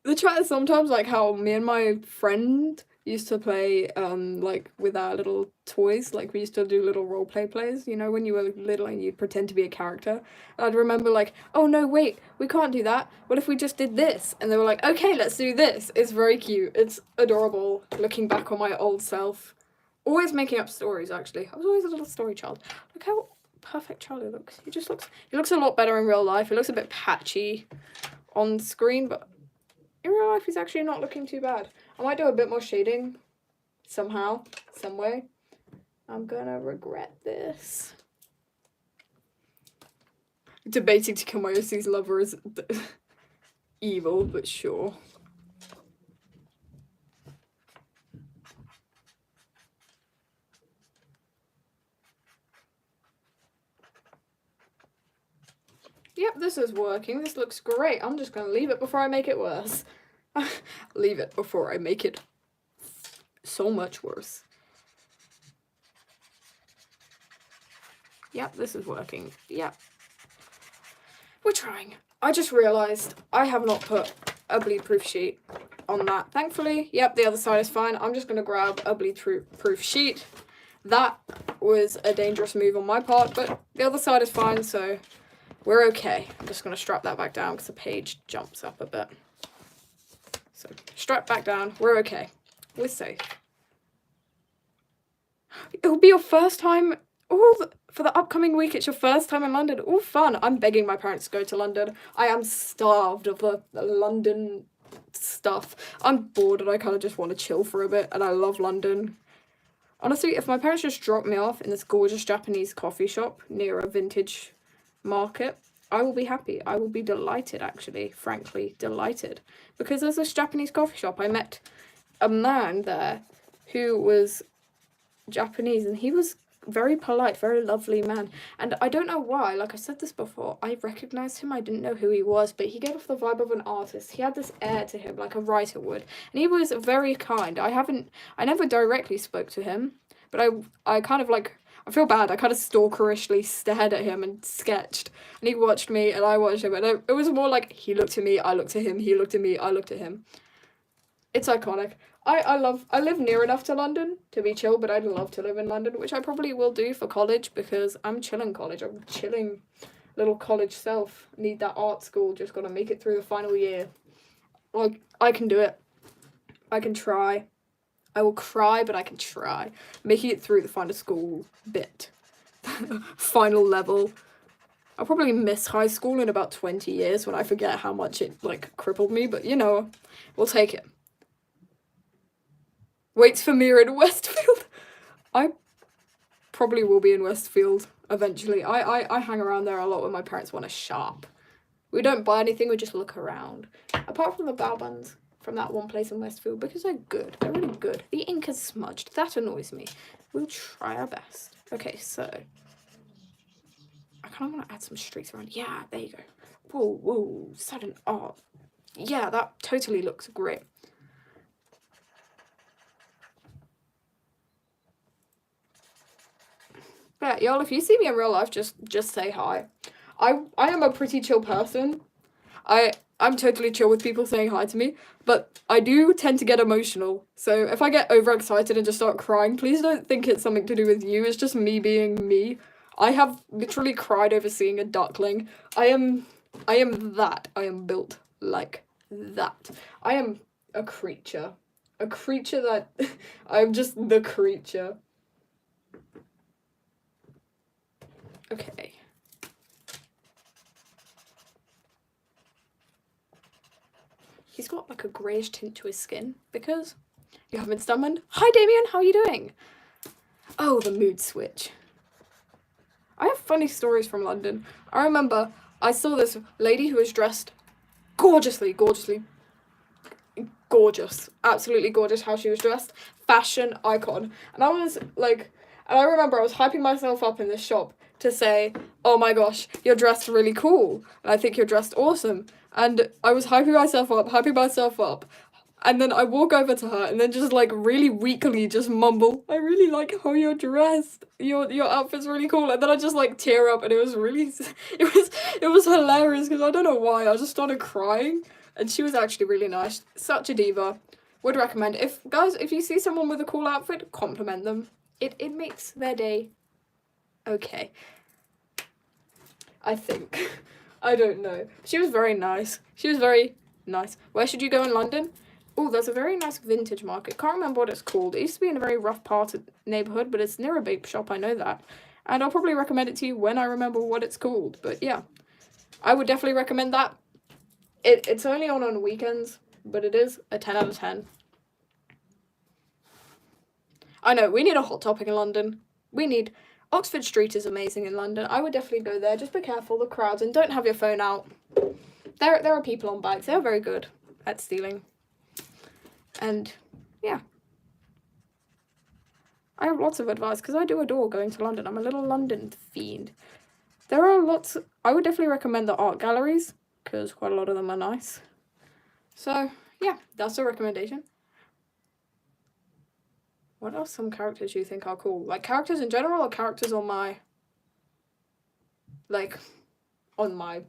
The chat is sometimes like how me and my friend used to play, like, with our little toys. Like, we used to do little roleplay plays, you know, when you were little and you'd pretend to be a character. I'd remember, like, oh, no, wait, we can't do that. What if we just did this? And they were like, okay, let's do this. It's very cute. It's adorable, looking back on my old self. Always making up stories, actually. I was always a little story child. Look how perfect Charlie looks. He looks a lot better in real life. He looks a bit patchy on screen, but in real life, he's actually not looking too bad. I might do a bit more shading somehow, some way. I'm gonna regret this. Debating to kill my OC's lover is evil, but sure. Yep, this is working. This looks great. I'm just gonna leave it before I make it worse. Leave it before I make it so much worse. Yep, this is working. Yep. We're trying. I just realised I have not put a bleed proof sheet on that. Thankfully, yep, the other side is fine. I'm just gonna grab a bleed proof sheet. That was a dangerous move on my part, but the other side is fine, so we're okay. I'm just going to strap that back down because the page jumps up a bit. So, strap back down. We're okay. We're safe. It'll be your first time... Oh, for the upcoming week, it's your first time in London. Oh, fun. I'm begging my parents to go to London. I am starved of the London stuff. I'm bored and I kind of just want to chill for a bit, and I love London. Honestly, if my parents just dropped me off in this gorgeous Japanese coffee shop near a vintage market, I will be happy. I will be delighted, actually, frankly, delighted. Because there's this Japanese coffee shop. I met a man there who was Japanese, and he was very polite, very lovely man. And I don't know why, like I said this before, I recognised him. I didn't know who he was, but he gave off the vibe of an artist. He had this air to him, like a writer would. And he was very kind. I never directly spoke to him, but I kind of like... I feel bad. I kind of stalkerishly stared at him and sketched. And he watched me and I watched him. And it was more like he looked at me, I looked at him, he looked at me, I looked at him. It's iconic. I live near enough to London to be chill, but I'd love to live in London, which I probably will do for college because I'm chilling college. I'm chilling little college self. Need that art school. Just got to make it through the final year. Like, I can do it. I can try. I will cry, but I can try. Making it through the final school bit. Final level. I'll probably miss high school in about 20 years when I forget how much it, like, crippled me. But, you know, we'll take it. Waits for me in Westfield. I probably will be in Westfield eventually. I hang around there a lot when my parents want to shop. We don't buy anything, we just look around. Apart from the bao buns from that one place in Westfield, because they're good. They're really good. The ink is smudged. That annoys me. We'll try our best. Okay, so I kind of want to add some streaks around. Yeah, there you go. Whoa, whoa, sudden art. Yeah, that totally looks great. Yeah, y'all, if you see me in real life, just say hi. I am a pretty chill person. I'm totally chill with people saying hi to me, but I do tend to get emotional. So if I get overexcited and just start crying, please don't think it's something to do with you. It's just me being me. I have literally cried over seeing a duckling. I am that. I am built like that. I am a creature. A creature that... I'm just the creature. Okay. He's got like a greyish tint to his skin because you haven't been summoned. Hi Damien, how are you doing? Oh, the mood switch. I have funny stories from London. I remember I saw this lady who was dressed gorgeously, gorgeous, absolutely gorgeous how she was dressed. Fashion icon. And I was like, and I remember I was hyping myself up in this shop to say, oh my gosh, you're dressed really cool. And I think you're dressed awesome. And I was hyping myself up. And then I walk over to her and then just like really weakly just mumble, I really like how you're dressed. Your outfit's really cool. And then I just like tear up, and it was really it was hilarious because I don't know why. I just started crying, and she was actually really nice. Such a diva. Would recommend. If guys, if you see someone with a cool outfit, compliment them. It makes their day okay. I think. I don't know. She was very nice. She was very nice. Where should you go in London? Oh, there's a very nice vintage market. Can't remember what it's called. It used to be in a very rough part of neighborhood, but it's near a vape shop. I know that. And I'll probably recommend it to you when I remember what it's called. But yeah, I would definitely recommend that. It's only on weekends, but it is a 10 out of 10. I know, we need a hot topic in London. We need... Oxford Street is amazing in London. I would definitely go there. Just be careful, the crowds, and don't have your phone out. There are people on bikes. They're very good at stealing. And, yeah. I have lots of advice, because I do adore going to London. I'm a little London fiend. There are lots... I would definitely recommend the art galleries, because quite a lot of them are nice. So, yeah, that's a recommendation. What are some characters you think are cool? Like, characters in general, or characters on my... Like, on my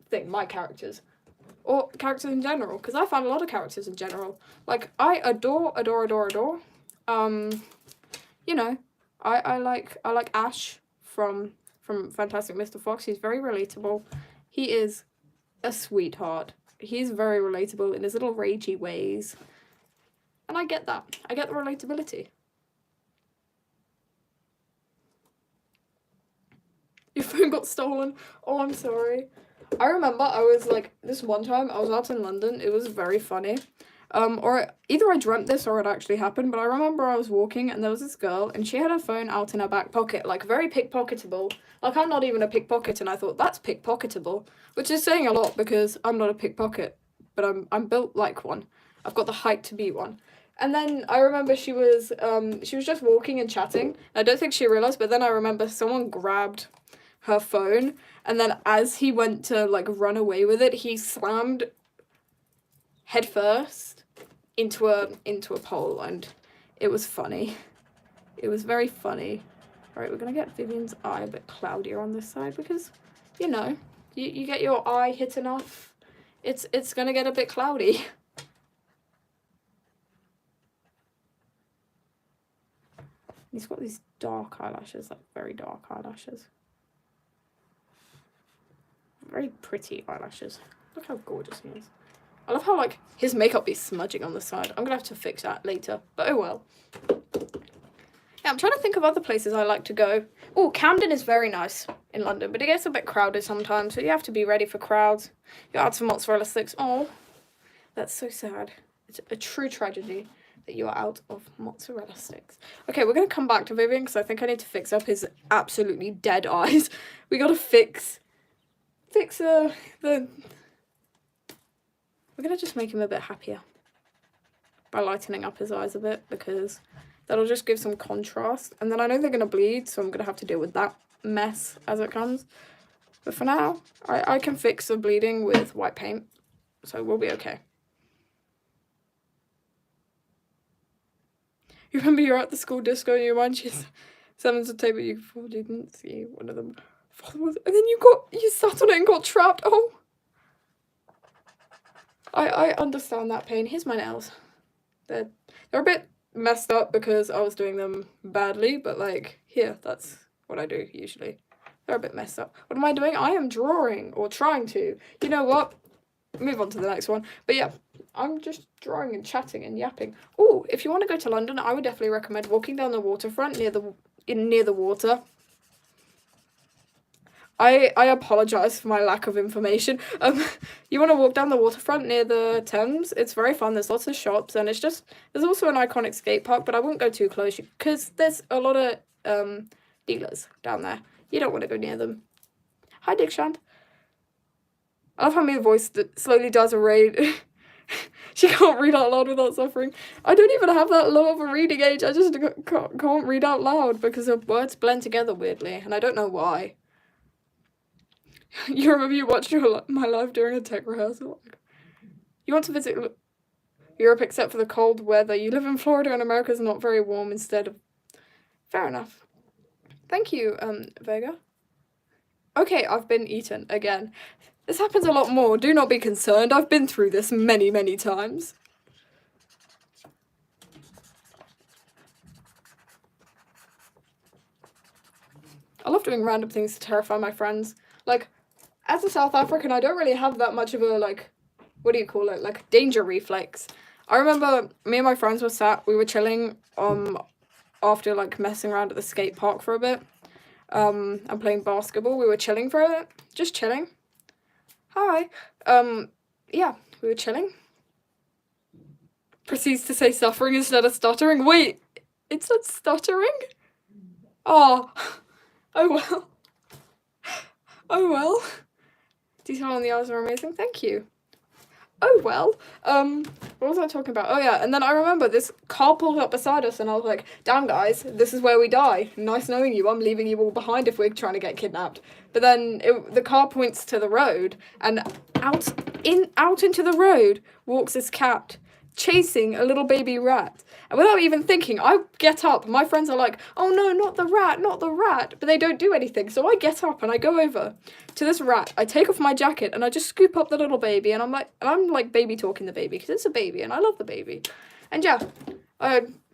thing, my characters. Or characters in general, because I find a lot of characters in general. Like, I adore. You know, I like Ash from Fantastic Mr. Fox. He's very relatable. He is a sweetheart. He's very relatable in his little ragey ways. And I get that. I get the relatability. Your phone got stolen. Oh, I'm sorry. I remember I was like, this one time I was out in London. It was very funny. Or either I dreamt this or it actually happened, but I remember I was walking and there was this girl and she had her phone out in her back pocket, like very pickpocketable. Like, I'm not even a pickpocket, and I thought, that's pickpocketable, which is saying a lot because I'm not a pickpocket, but I'm built like one. I've got the height to be one. And then I remember she was just walking and chatting. I don't think she realized, but then I remember someone grabbed her phone, and then as he went to like run away with it, he slammed headfirst into a pole, and it was funny. It was very funny. Alright, we're gonna get Vivian's eye a bit cloudier on this side because, you know, you get your eye hit enough, it's gonna get a bit cloudy. He's got these dark eyelashes, like very dark eyelashes. Very pretty eyelashes. Look how gorgeous he is. I love how, like, his makeup is smudging on the side. I'm gonna have to fix that later, but oh well. Yeah, I'm trying to think of other places I like to go. Oh, Camden is very nice in London, but it gets a bit crowded sometimes, so you have to be ready for crowds. You're out of mozzarella sticks. Oh, that's so sad. It's a true tragedy that you are out of mozzarella sticks. Okay, we're gonna come back to Vivian because I think I need to fix up his absolutely dead eyes. We gotta fix the... We're gonna just make him a bit happier by lightening up his eyes a bit, because that'll just give some contrast. And then I know they're gonna bleed, so I'm gonna have to deal with that mess as it comes. But for now, I can fix the bleeding with white paint, so we'll be okay. You remember you're at the school disco and your mind she's summons a table, you didn't see one of them followers, and then you sat on it and got trapped. Oh, I understand that pain. Here's my nails. They're a bit messed up because I was doing them badly, but like, here, that's what I do usually. They're a bit messed up. What am I doing? I am drawing, or trying to. You know what? Move on to the next one. But yeah, I'm just drawing and chatting and yapping. Oh, if you want to go to London, I would definitely recommend walking down the waterfront near the water. I apologise for my lack of information. You want to walk down the waterfront near the Thames. It's very fun. There's lots of shops, and there's also an iconic skate park, but I wouldn't go too close because there's a lot of dealers down there. You don't want to go near them. Hi, Dikshant. I love how my voice slowly does a raid. She can't read out loud without suffering. I don't even have that low of a reading age. I just can't read out loud because the words blend together weirdly, and I don't know why. You remember you watched my live during a tech rehearsal? You want to visit Europe except for the cold weather. You live in Florida and America's not very warm instead of... Fair enough. Thank you, Vega. Okay, I've been eaten again. This happens a lot more. Do not be concerned. I've been through this many, many times. I love doing random things to terrify my friends. Like, as a South African, I don't really have that much of a, like, what do you call it? Like, danger reflex. I remember me and my friends we were chilling, after, like, messing around at the skate park for a bit, and playing basketball. We were chilling for a bit. Just chilling. Hi. Yeah, we were chilling. Proceeds to say suffering instead of stuttering. Wait, it said stuttering? Oh. Oh well. Oh well. Detail on the eyes are amazing. Thank you. Oh well. What was I talking about? Oh yeah, and then I remember this car pulled up beside us and I was like, damn guys, this is where we die. Nice knowing you. I'm leaving you all behind if we're trying to get kidnapped. But then the car points to the road and out into the road walks this cat chasing a little baby rat. And without even thinking, I get up. My friends are like, oh no, not the rat, not the rat. But they don't do anything. So I get up and I go over to this rat. I take off my jacket and I just scoop up the little baby. And I'm like baby talking the baby because it's a baby and I love the baby. And yeah,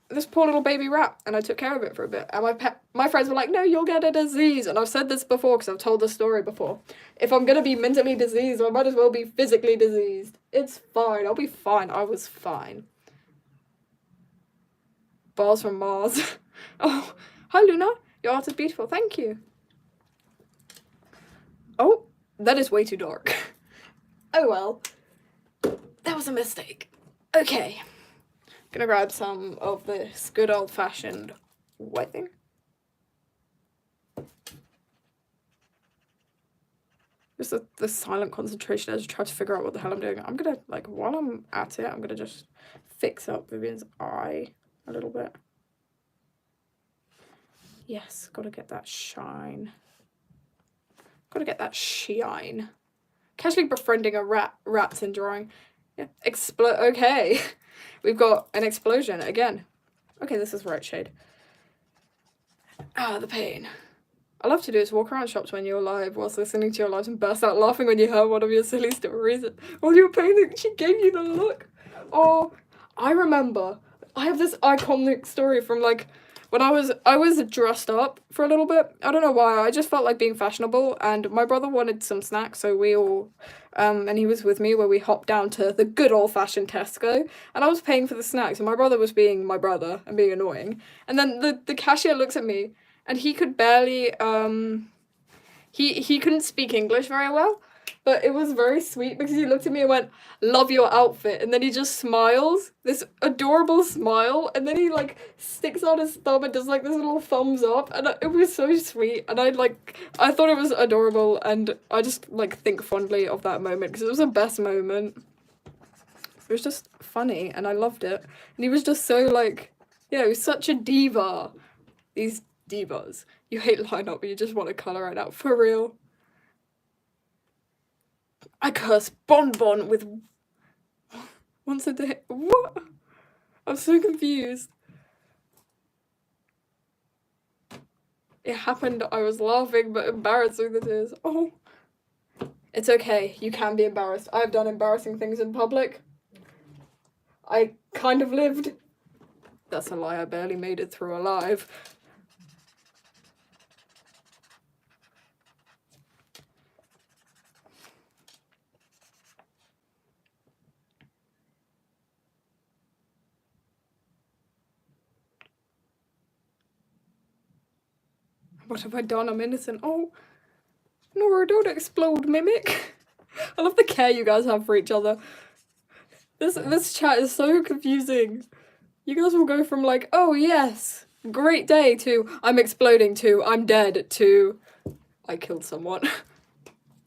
this poor little baby rat, and I took care of it for a bit. And my friends were like, no, you'll get a disease. And I've said this before because I've told this story before. If I'm going to be mentally diseased, I might as well be physically diseased. It's fine. I'll be fine. I was fine. Bars from Mars. Oh, hi Luna. Your art is beautiful. Thank you. Oh, that is way too dark. Oh well. That was a mistake. Okay. Gonna grab some of this good old-fashioned white thing. Just the silent concentration as you try to figure out what the hell I'm doing. I'm gonna, like, while I'm at it, I'm gonna just fix up Vivian's eye a little bit. Yes, gotta get that shine. Gotta get that shine. Casually befriending a rats in drawing. Yeah, okay. We've got an explosion again. Okay, this is right shade. Ah, the pain. I love to do is walk around shops when you're alive whilst listening to your lives and burst out laughing when you heard one of your silly stories. While you were painting, she gave you the look. Oh, I remember. I have this iconic story from, like, when I was dressed up for a little bit. I don't know why. I just felt like being fashionable, and my brother wanted some snacks, so we all, and he was with me, where we hopped down to the good old-fashioned Tesco, and I was paying for the snacks, and my brother was being my brother and being annoying. And then the cashier looks at me, and he could barely, he couldn't speak English very well, but it was very sweet because he looked at me and went, love your outfit, and then he just smiles, this adorable smile, and then he, like, sticks out his thumb and does, like, this little thumbs up, and it was so sweet, and I thought it was adorable, and I just, like, think fondly of that moment, because it was the best moment. It was just funny, and I loved it, and he was just so, like, yeah, he was such a diva. These divas. You hate line art, but you just want to colour it out, for real. I curse Bonbon with once a day. What? I'm so confused. It happened, I was laughing, but embarrassed through the tears. Oh. It's okay, you can be embarrassed. I've done embarrassing things in public. I kind of lived. That's a lie, I barely made it through alive. What have I done? I'm innocent. Oh, Nora, don't explode, Mimic. I love the care you guys have for each other. This chat is so confusing. You guys will go from, like, oh yes, great day, to I'm exploding, to I'm dead, to I killed someone.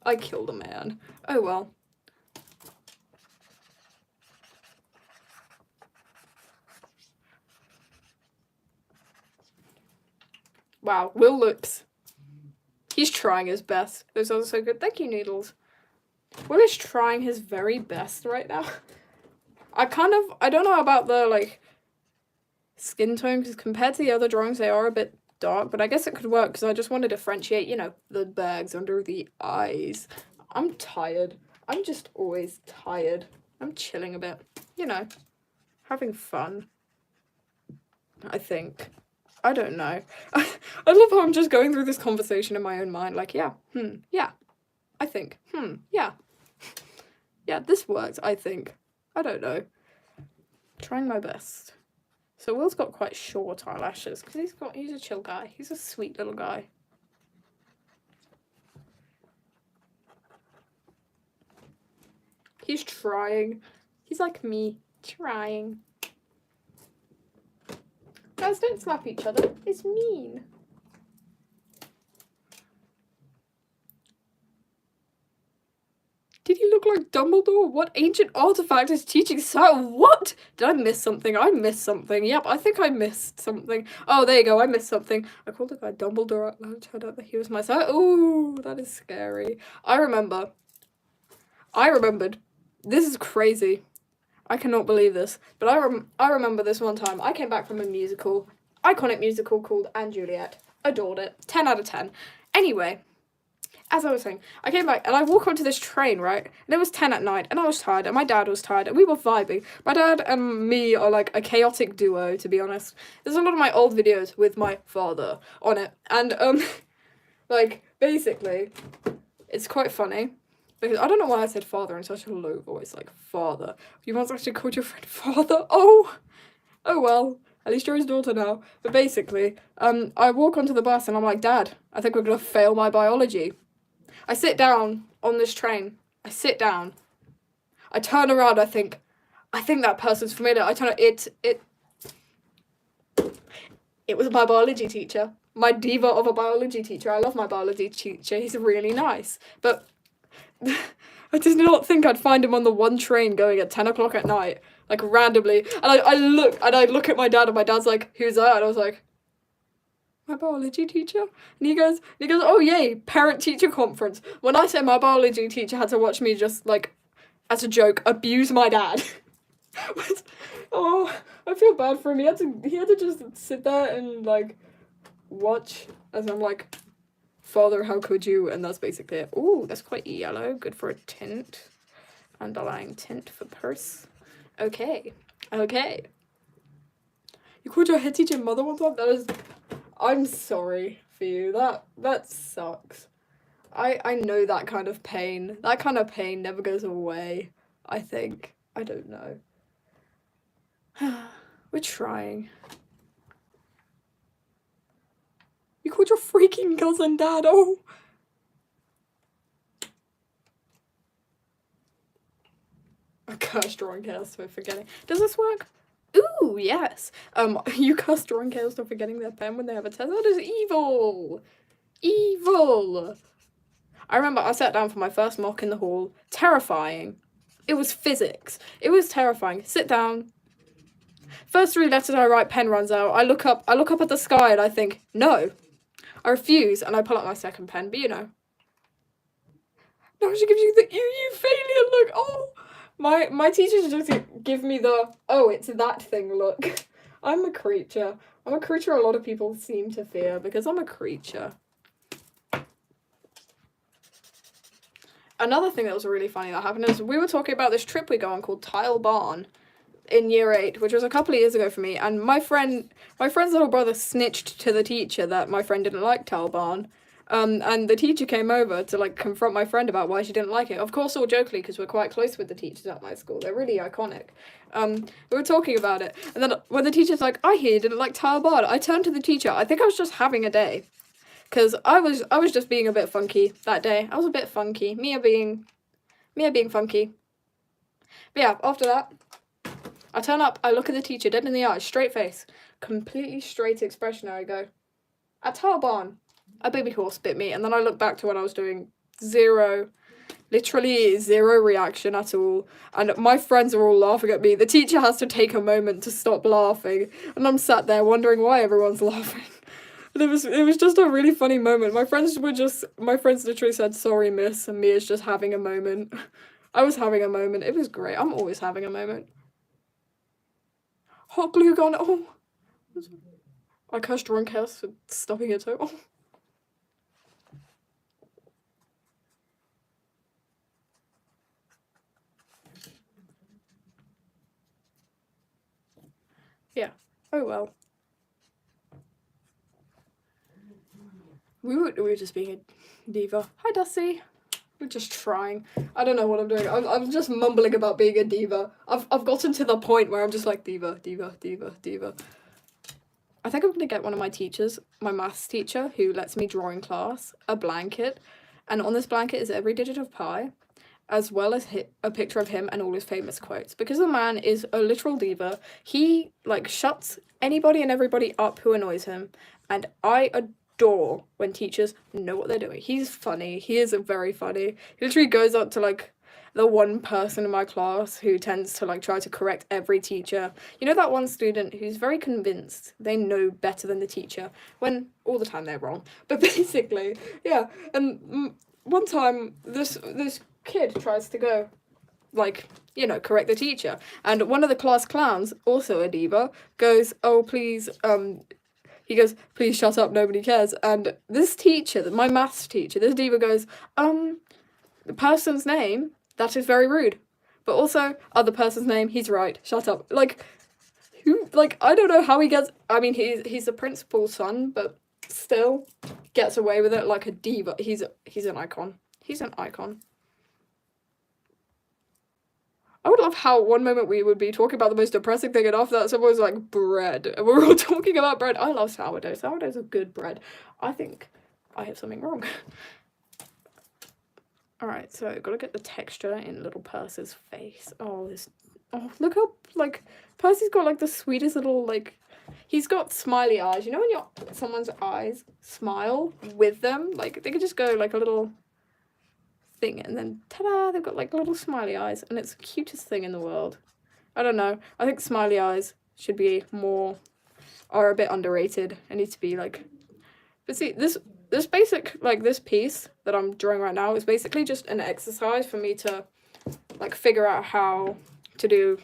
I killed a man. Oh well. Wow, Will looks. He's trying his best. Those are so good. Thank you, Noodles. Will is trying his very best right now. I don't know about the, like, skin tone, because compared to the other drawings, they are a bit dark, but I guess it could work, because I just want to differentiate, you know, the bags under the eyes. I'm tired. I'm just always tired. I'm chilling a bit, you know, having fun, I think. I don't know. I love how I'm just going through this conversation in my own mind, like, yeah, yeah, I think, yeah. Yeah, this works, I think. I don't know. Trying my best. So Will's got quite short eyelashes, because he's a chill guy. He's a sweet little guy. He's trying. He's like me, trying. Guys, don't slap each other. It's mean. Did he look like Dumbledore? What ancient artifact is teaching science? What? Did I miss something? I missed something. Yep, I think I missed something. Oh, there you go. I missed something. I called the guy Dumbledore out loud. Turned out that he was my side. Ooh, that is scary. I remembered. This is crazy. I cannot believe this. But I remember this one time. I came back from a musical. Iconic musical called & Juliet. Adored it. 10 out of 10. Anyway, as I was saying, I came back and I walk onto this train, right? And it was 10 at night and I was tired and my dad was tired and we were vibing. My dad and me are like a chaotic duo, to be honest. There's a lot of my old videos with my father on it. And, like, basically, it's quite funny. Because I don't know why I said father in such a low voice, like, father. You once actually called your friend father? Oh well. At least you're his daughter now. But basically, I walk onto the bus and I'm like, Dad, I think we're gonna fail my biology. I sit down on this train. I sit down. I turn around, I think that person's familiar. I turn it was my biology teacher. My diva of a biology teacher. I love my biology teacher. He's really nice. But I did not think I'd find him on the one train going at 10 o'clock at night, like, randomly. And I look at my dad, and my dad's like, who's that? And I was like, my biology teacher? And he goes, oh yay, parent-teacher conference. When I say my biology teacher had to watch me just, like, as a joke, abuse my dad. Oh, I feel bad for him. He had to just sit there and, like, watch as I'm like, Father, how could you? And that's basically it. Ooh, that's quite yellow. Good for a tint. Underlying tint for purse. Okay. You called your head teacher mother one time? I'm sorry for you. That sucks. I know that kind of pain. That kind of pain never goes away, I think. I don't know. We're trying. You called your freaking cousin Dad, oh! I cursed drawing chaos for forgetting. Does this work? Ooh, yes. You cursed drawing chaos for forgetting their pen when they have a test. That is evil! Evil! I remember I sat down for my first mock in the hall. Terrifying. It was physics. It was terrifying. Sit down. First 3 letters I write, pen runs out. I look up at the sky and I think, no. I refuse, and I pull out my second pen, but you know. No, she gives you the you failure look. Oh, my teachers just give me the, oh, it's that thing look. I'm a creature. I'm a creature a lot of people seem to fear, because I'm a creature. Another thing that was really funny that happened is we were talking about this trip we go on called Tile Barn in year 8, which was a couple of years ago for me, and my friend's little brother snitched to the teacher that my friend didn't like Tile Barn, and the teacher came over to, like, confront my friend about why she didn't like it. Of course, all jokingly, because we're quite close with the teachers at my school. They're really iconic. We were talking about it, and then when the teacher's like, I hear you didn't like Tile Barn, I turned to the teacher. I think I was just having a day, because I was just being a bit funky that day. I was a bit funky. Mia being funky. But yeah, after that, I turn up, I look at the teacher dead in the eye, straight face, completely straight expression, and I go, at Tile Barn, a baby horse bit me, and then I look back to what I was doing, literally zero reaction at all, and my friends are all laughing at me. The teacher has to take a moment to stop laughing, and I'm sat there wondering why everyone's laughing. And it was just a really funny moment. My friends literally said, sorry miss, and Mia's just having a moment. I was having a moment. It was great. I'm always having a moment. Hot glue gun. Oh. I cursed drunk house for stubbing her toe. Oh. Yeah. Oh well. We were just being a diva. Hi, Dusty. We're just trying. I don't know what I'm doing. I'm just mumbling about being a diva. I've gotten to the point where I'm just like diva, diva, diva, diva. I think I'm gonna get one of my teachers, my maths teacher, who lets me draw in class, a blanket, and on this blanket is every digit of pi, as well as a picture of him and all his famous quotes. Because the man is a literal diva, he like shuts anybody and everybody up who annoys him, and I adore when teachers know what they're doing. He's funny. He is very funny. He literally goes up to like the one person in my class who tends to like try to correct every teacher. You know that one student who's very convinced they know better than the teacher when all the time they're wrong. But basically, yeah. And one time this kid tries to go like, you know, correct the teacher, and one of the class clowns, also a diva, goes, "Oh, please, he goes, please shut up, nobody cares." And this teacher, my maths teacher, this diva goes, the person's name, that is very rude. But also, other person's name, he's right, shut up. Like, who, like, I don't know how he gets, I mean, he's the principal's son, but still gets away with it like a diva. He's an icon. He's an icon. I would love how one moment we would be talking about the most depressing thing, and after that someone was like, bread. And we're all talking about bread. I love sourdough. Sourdough's a good bread. I think I have something wrong. Alright, so gotta get the texture in little Percy's face. Oh, look how, like, Percy's got, like, the sweetest little, like, he's got smiley eyes. You know when someone's eyes smile with them? Like, they could just go, like, a little thing, and then, ta-da, they've got, like, little smiley eyes, and it's the cutest thing in the world. I don't know. I think smiley eyes should be are a bit underrated. It needs to be, like, but see, this basic, like, this piece that I'm drawing right now is basically just an exercise for me to, like, figure out how to do,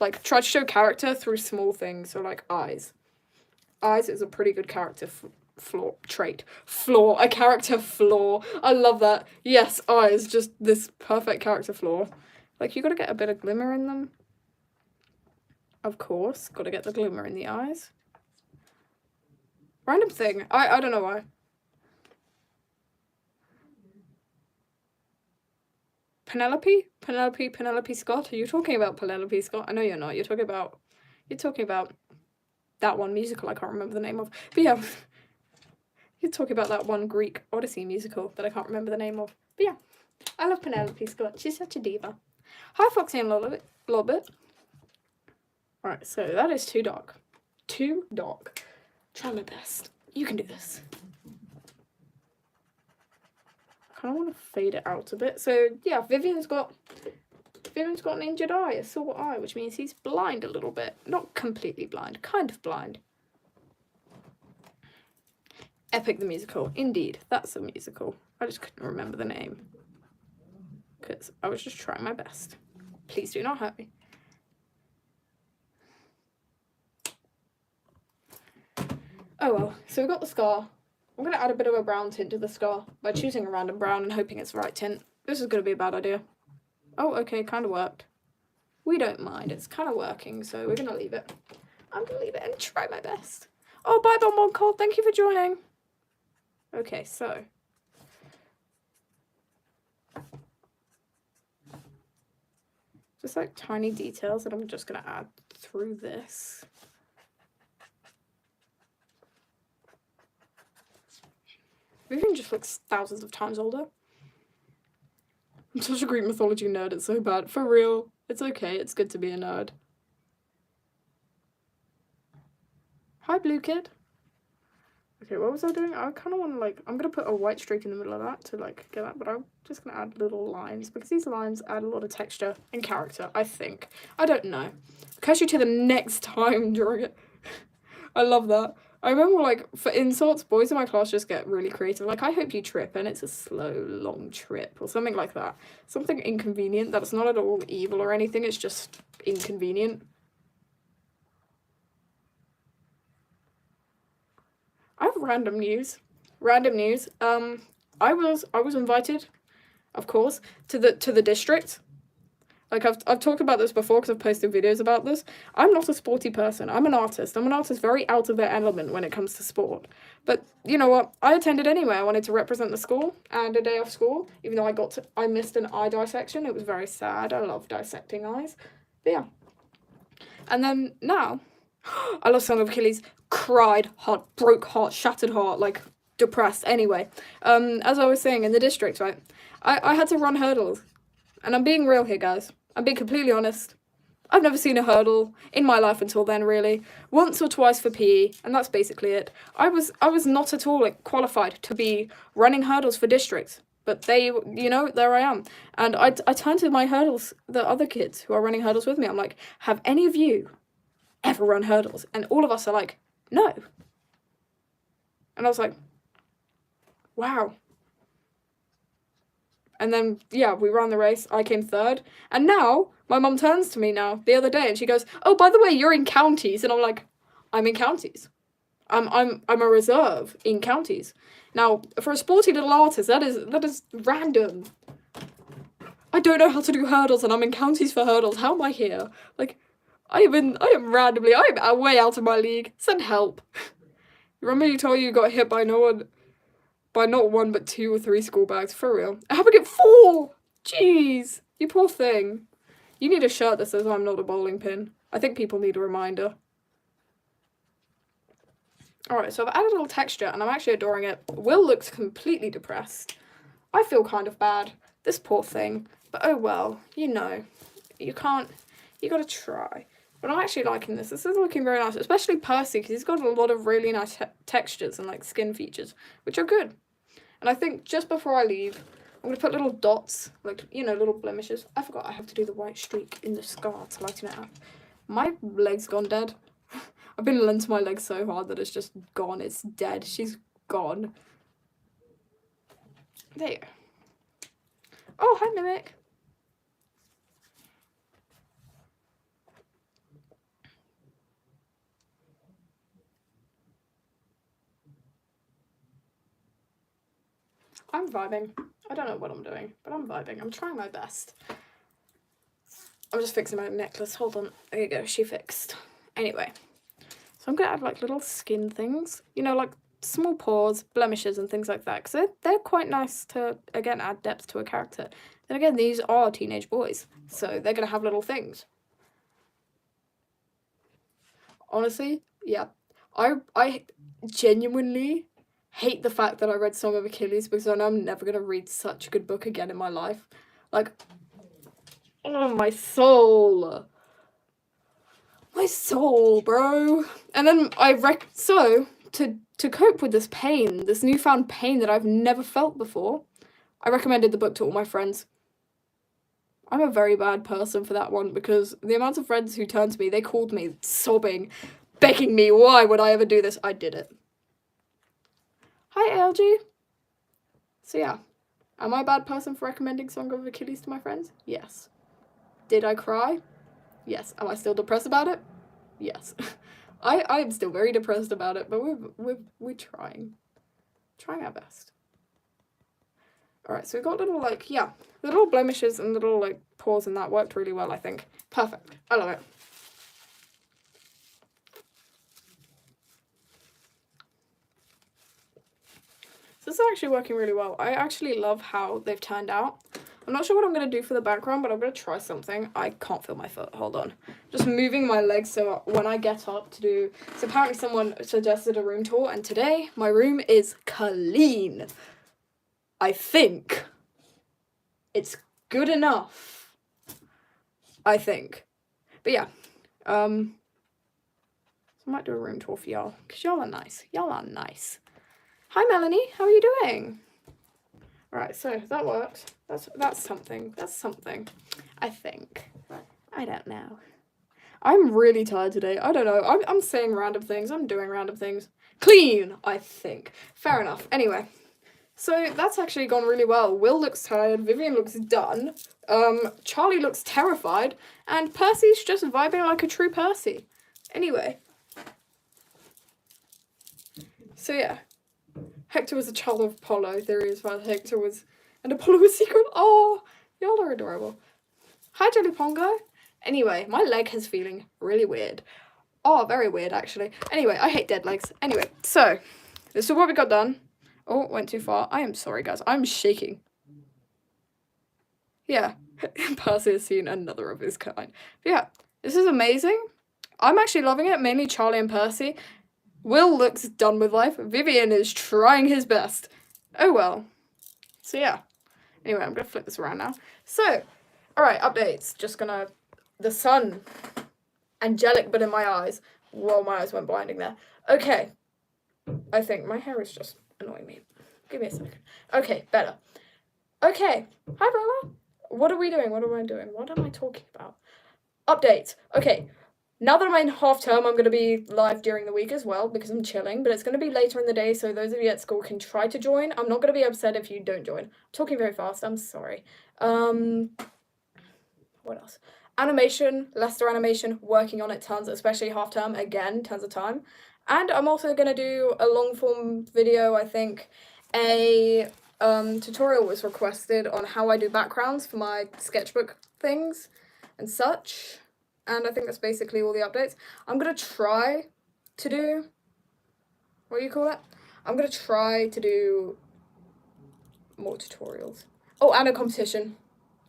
like, try to show character through small things. So, like, eyes. Eyes is a pretty good character a character flaw. I love that. Yes, eyes, just this perfect character flaw. Like, you gotta get a bit of glimmer in them. Of course, gotta get the glimmer in the eyes. Random thing. I don't know why. Penelope Scott? Are you talking about Penelope Scott? I know you're not. You're talking about that one musical I can't remember the name of. But yeah, you're talking about that one Greek Odyssey musical that I can't remember the name of. But yeah, I love Penelope Scott. She's such a diva. Hi, Foxy and Lobbit. Alright, so that is too dark. Too dark. Try my best. You can do this. I kind of want to fade it out a bit. So yeah, Vivian's got an injured eye, a sore eye, which means he's blind a little bit. Not completely blind, kind of blind. Epic the Musical. Indeed, that's a musical. I just couldn't remember the name. Because I was just trying my best. Please do not hurt me. Oh well, so we got the scar. I'm going to add a bit of a brown tint to the scar by choosing a random brown and hoping it's the right tint. This is going to be a bad idea. Oh, okay, kind of worked. We don't mind, it's kind of working, so we're going to leave it. I'm going to leave it and try my best. Oh, bye, Bonbon Cold, thank you for joining. Okay, so. Just like tiny details that I'm just going to add through this. Vivian just looks thousands of times older. I'm such a Greek mythology nerd, it's so bad. For real. It's okay, it's good to be a nerd. Hi, Blue Kid. Okay, what was I doing? I kind of want to, like, I'm going to put a white streak in the middle of that to, like, get that, but I'm just going to add little lines, because these lines add a lot of texture and character, I think. I don't know. I'll catch you to the next time during it. I love that. I remember, like, for insults, boys in my class just get really creative. Like, I hope you trip, and it's a slow, long trip, or something like that. Something inconvenient that's not at all evil or anything, it's just inconvenient. random news. Random news. I was invited, of course, to the district. Like, I've talked about this before because I've posted videos about this. I'm not a sporty person. I'm an artist. I'm an artist very out of their element when it comes to sport. But you know what? I attended anyway. I wanted to represent the school and a day off school, even though I missed an eye dissection. It was very sad. I love dissecting eyes. But yeah. And then now, I lost Song of Achilles. Cried, heart, broke heart, shattered heart, like, depressed. Anyway, as I was saying, in the district, right? I had to run hurdles. And I'm being real here, guys. I'm being completely honest. I've never seen a hurdle in my life until then, really. Once or twice for PE, and that's basically it. I was not at all, like, qualified to be running hurdles for districts. But they, you know, there I am. And I turned to my hurdles, the other kids who are running hurdles with me. I'm like, have any of you ever run hurdles? And all of us are like, no. And I was like, wow. And then, yeah, we ran the race. I came third. And now, my mum turns to me now, the other day, and she goes, oh, by the way, you're in counties. And I'm like, I'm in counties. I'm a reserve in counties. Now, for a sporty little artist, that is random. I don't know how to do hurdles, and I'm in counties for hurdles. How am I here? Like, I am way out of my league. Send help. Remember you told you got hit by not one, but 2 or 3 school bags, for real. How about get 4? Jeez, you poor thing. You need a shirt that says I'm not a bowling pin. I think people need a reminder. Alright, so I've added a little texture, and I'm actually adoring it. Will looks completely depressed. I feel kind of bad. This poor thing. But oh well, you know. You gotta try. But I'm actually liking this. This is looking very nice, especially Percy, because he's got a lot of really nice textures and, like, skin features, which are good. And I think just before I leave, I'm going to put little dots, like, you know, little blemishes. I forgot I have to do the white streak in the scar to lighten it up. My leg's gone dead. I've been lent to my leg so hard that it's just gone. It's dead. She's gone. There you go. Oh, hi, Mimic. I'm vibing. I don't know what I'm doing, but I'm vibing. I'm trying my best. I'm just fixing my necklace. Hold on. There you go. She fixed. Anyway. So I'm going to add, like, little skin things. You know, like, small pores, blemishes, and things like that. Because they're quite nice to, again, add depth to a character. Then again, these are teenage boys. So they're going to have little things. Honestly, yeah. I genuinely hate the fact that I read Song of Achilles, because I know I'm never going to read such a good book again in my life. Like, oh, my soul. My soul, bro. And then so, to cope with this pain, this newfound pain that I've never felt before, I recommended the book to all my friends. I'm a very bad person for that one, because the amount of friends who turned to me, they called me sobbing, begging me, why would I ever do this? I did it. Hi, ALG. So yeah, am I a bad person for recommending Song of Achilles to my friends? Yes. Did I cry? Yes. Am I still depressed about it? Yes. I am still very depressed about it, but we're trying our best. Alright, so we've got little, like, yeah, little blemishes and little, like, pores, and that worked really well, I think. Perfect. I love it. This is actually working really well. I actually love how they've turned out. I'm not sure what I'm going to do for the background, but I'm going to try something. I can't feel my foot. Hold on. Just moving my legs so when I get up to do... So apparently someone suggested a room tour, and today my room is clean. I think it's good enough. I think. But yeah. So I might do a room tour for y'all, because y'all are nice. Y'all are nice. Hi, Melanie. How are you doing? Right, so that works. That's something. That's something. I think. I don't know. I'm really tired today. I don't know. I'm saying random things. I'm doing random things. Clean, I think. Fair enough. Anyway. So that's actually gone really well. Will looks tired. Vivian looks done. Charlie looks terrified. And Percy's just vibing like a true Percy. Anyway. So yeah, Hector was a child of Apollo. Theories about Hector was... And Apollo was secret. Oh, y'all are adorable. Hi, Jelly Pongo. Anyway, my leg is feeling really weird. Oh, very weird, actually. Anyway, I hate dead legs. Anyway, so, this is what we got done. Oh, went too far. I am sorry, guys. I'm shaking. Yeah, Percy has seen another of his kind. But yeah, this is amazing. I'm actually loving it, mainly Charlie and Percy. Will looks done with life. Vivian is trying his best. Oh well. So yeah. Anyway, I'm going to flip this around now. So, alright, updates. Just gonna... The sun. Angelic, but in my eyes. Whoa, my eyes went blinding there. Okay. I think my hair is just annoying me. Give me a second. Okay, better. Okay. Hi, Bella. What are we doing? What am I doing? What am I talking about? Updates. Okay. Now that I'm in half term, I'm going to be live during the week as well because I'm chilling, but it's going to be later in the day, so those of you at school can try to join. I'm not going to be upset if you don't join. I'm talking very fast. I'm sorry. What else? Animation, Leicester animation, working on it tons, especially half term, again, tons of time. And I'm also going to do a long form video, I think. A tutorial was requested on how I do backgrounds for my sketchbook things and such. And I think that's basically all the updates. I'm going to try to do... What do you call it? I'm going to try to do more tutorials. Oh, and a competition.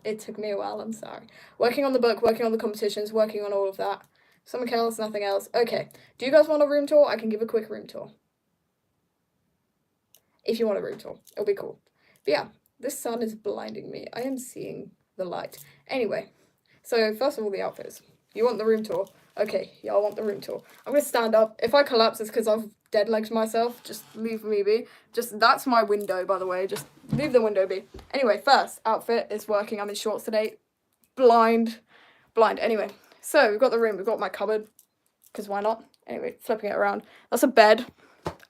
It took me a while, I'm sorry. Working on the book, working on the competitions, working on all of that. Something else, nothing else. Okay. Do you guys want a room tour? I can give a quick room tour. If you want a room tour. It'll be cool. But yeah, this sun is blinding me. I am seeing the light. Anyway, so first of all, the outfits. You want the room tour? Okay, y'all want the room tour. I'm going to stand up. If I collapse, it's because I've dead legged myself. Just leave me be. Just, that's my window, by the way. Just leave the window be. Anyway, first outfit is working. I'm in shorts today. Blind. Anyway, so we've got the room. We've got my cupboard. Because why not? Anyway, flipping it around. That's a bed,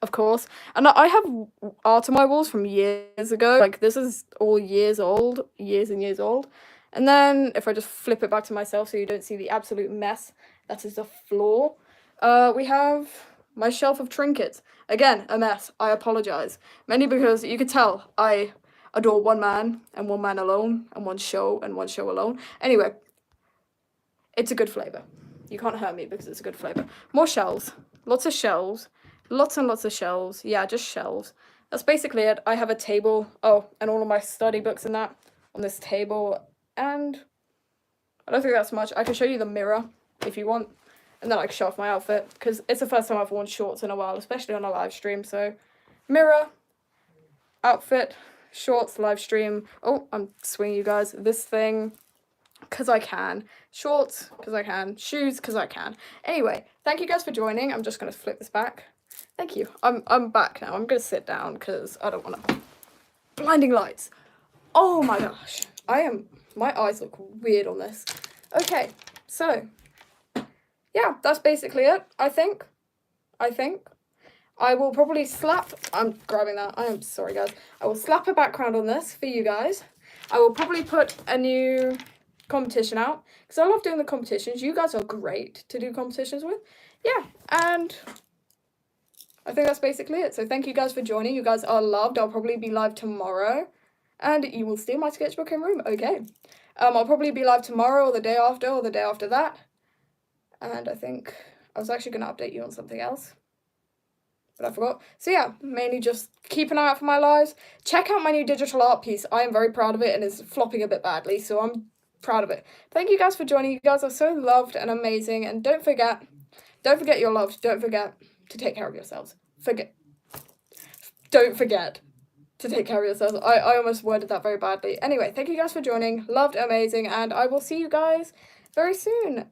of course. And I have art on my walls from years ago. Like, this is all years old. Years and years old. And then, if I just flip it back to myself so you don't see the absolute mess, that is the floor. We have my shelf of trinkets. Again, a mess. I apologize. Mainly because you could tell I adore one man and one man alone and one show alone. Anyway, it's a good flavour. You can't hurt me because it's a good flavour. More shelves. Lots of shelves. Lots and lots of shelves. Yeah, just shelves. That's basically it. I have a table. Oh, and all of my study books and that on this table. And I don't think that's much. I can show you the mirror if you want. And then I can show off my outfit. Because it's the first time I've worn shorts in a while. Especially on a live stream. So, mirror, outfit, shorts, live stream. Oh, I'm swinging you guys. This thing, because I can. Shorts, because I can. Shoes, because I can. Anyway, thank you guys for joining. I'm just going to flip this back. Thank you. I'm back now. I'm going to sit down because I don't want to. Blinding lights. Oh my gosh. My eyes look weird on this. Okay, so, yeah, that's basically it, I think. I will probably slap, I'm grabbing that, I am sorry guys. I will slap a background on this for you guys. I will probably put a new competition out, because I love doing the competitions. You guys are great to do competitions with. Yeah, and I think that's basically it. So thank you guys for joining. You guys are loved. I'll probably be live tomorrow. And you will steal my sketchbook and room. Okay. I'll probably be live tomorrow or the day after that. And I think I was actually going to update you on something else. But I forgot. So yeah, mainly just keep an eye out for my lives. Check out my new digital art piece. I am very proud of it and it's flopping a bit badly. So I'm proud of it. Thank you guys for joining. You guys are so loved and amazing. And don't forget you're loved. Don't forget to take care of yourselves. Don't forget to take care of yourselves. I almost worded that very badly. Anyway, thank you guys for joining. Loved, amazing, and I will see you guys very soon.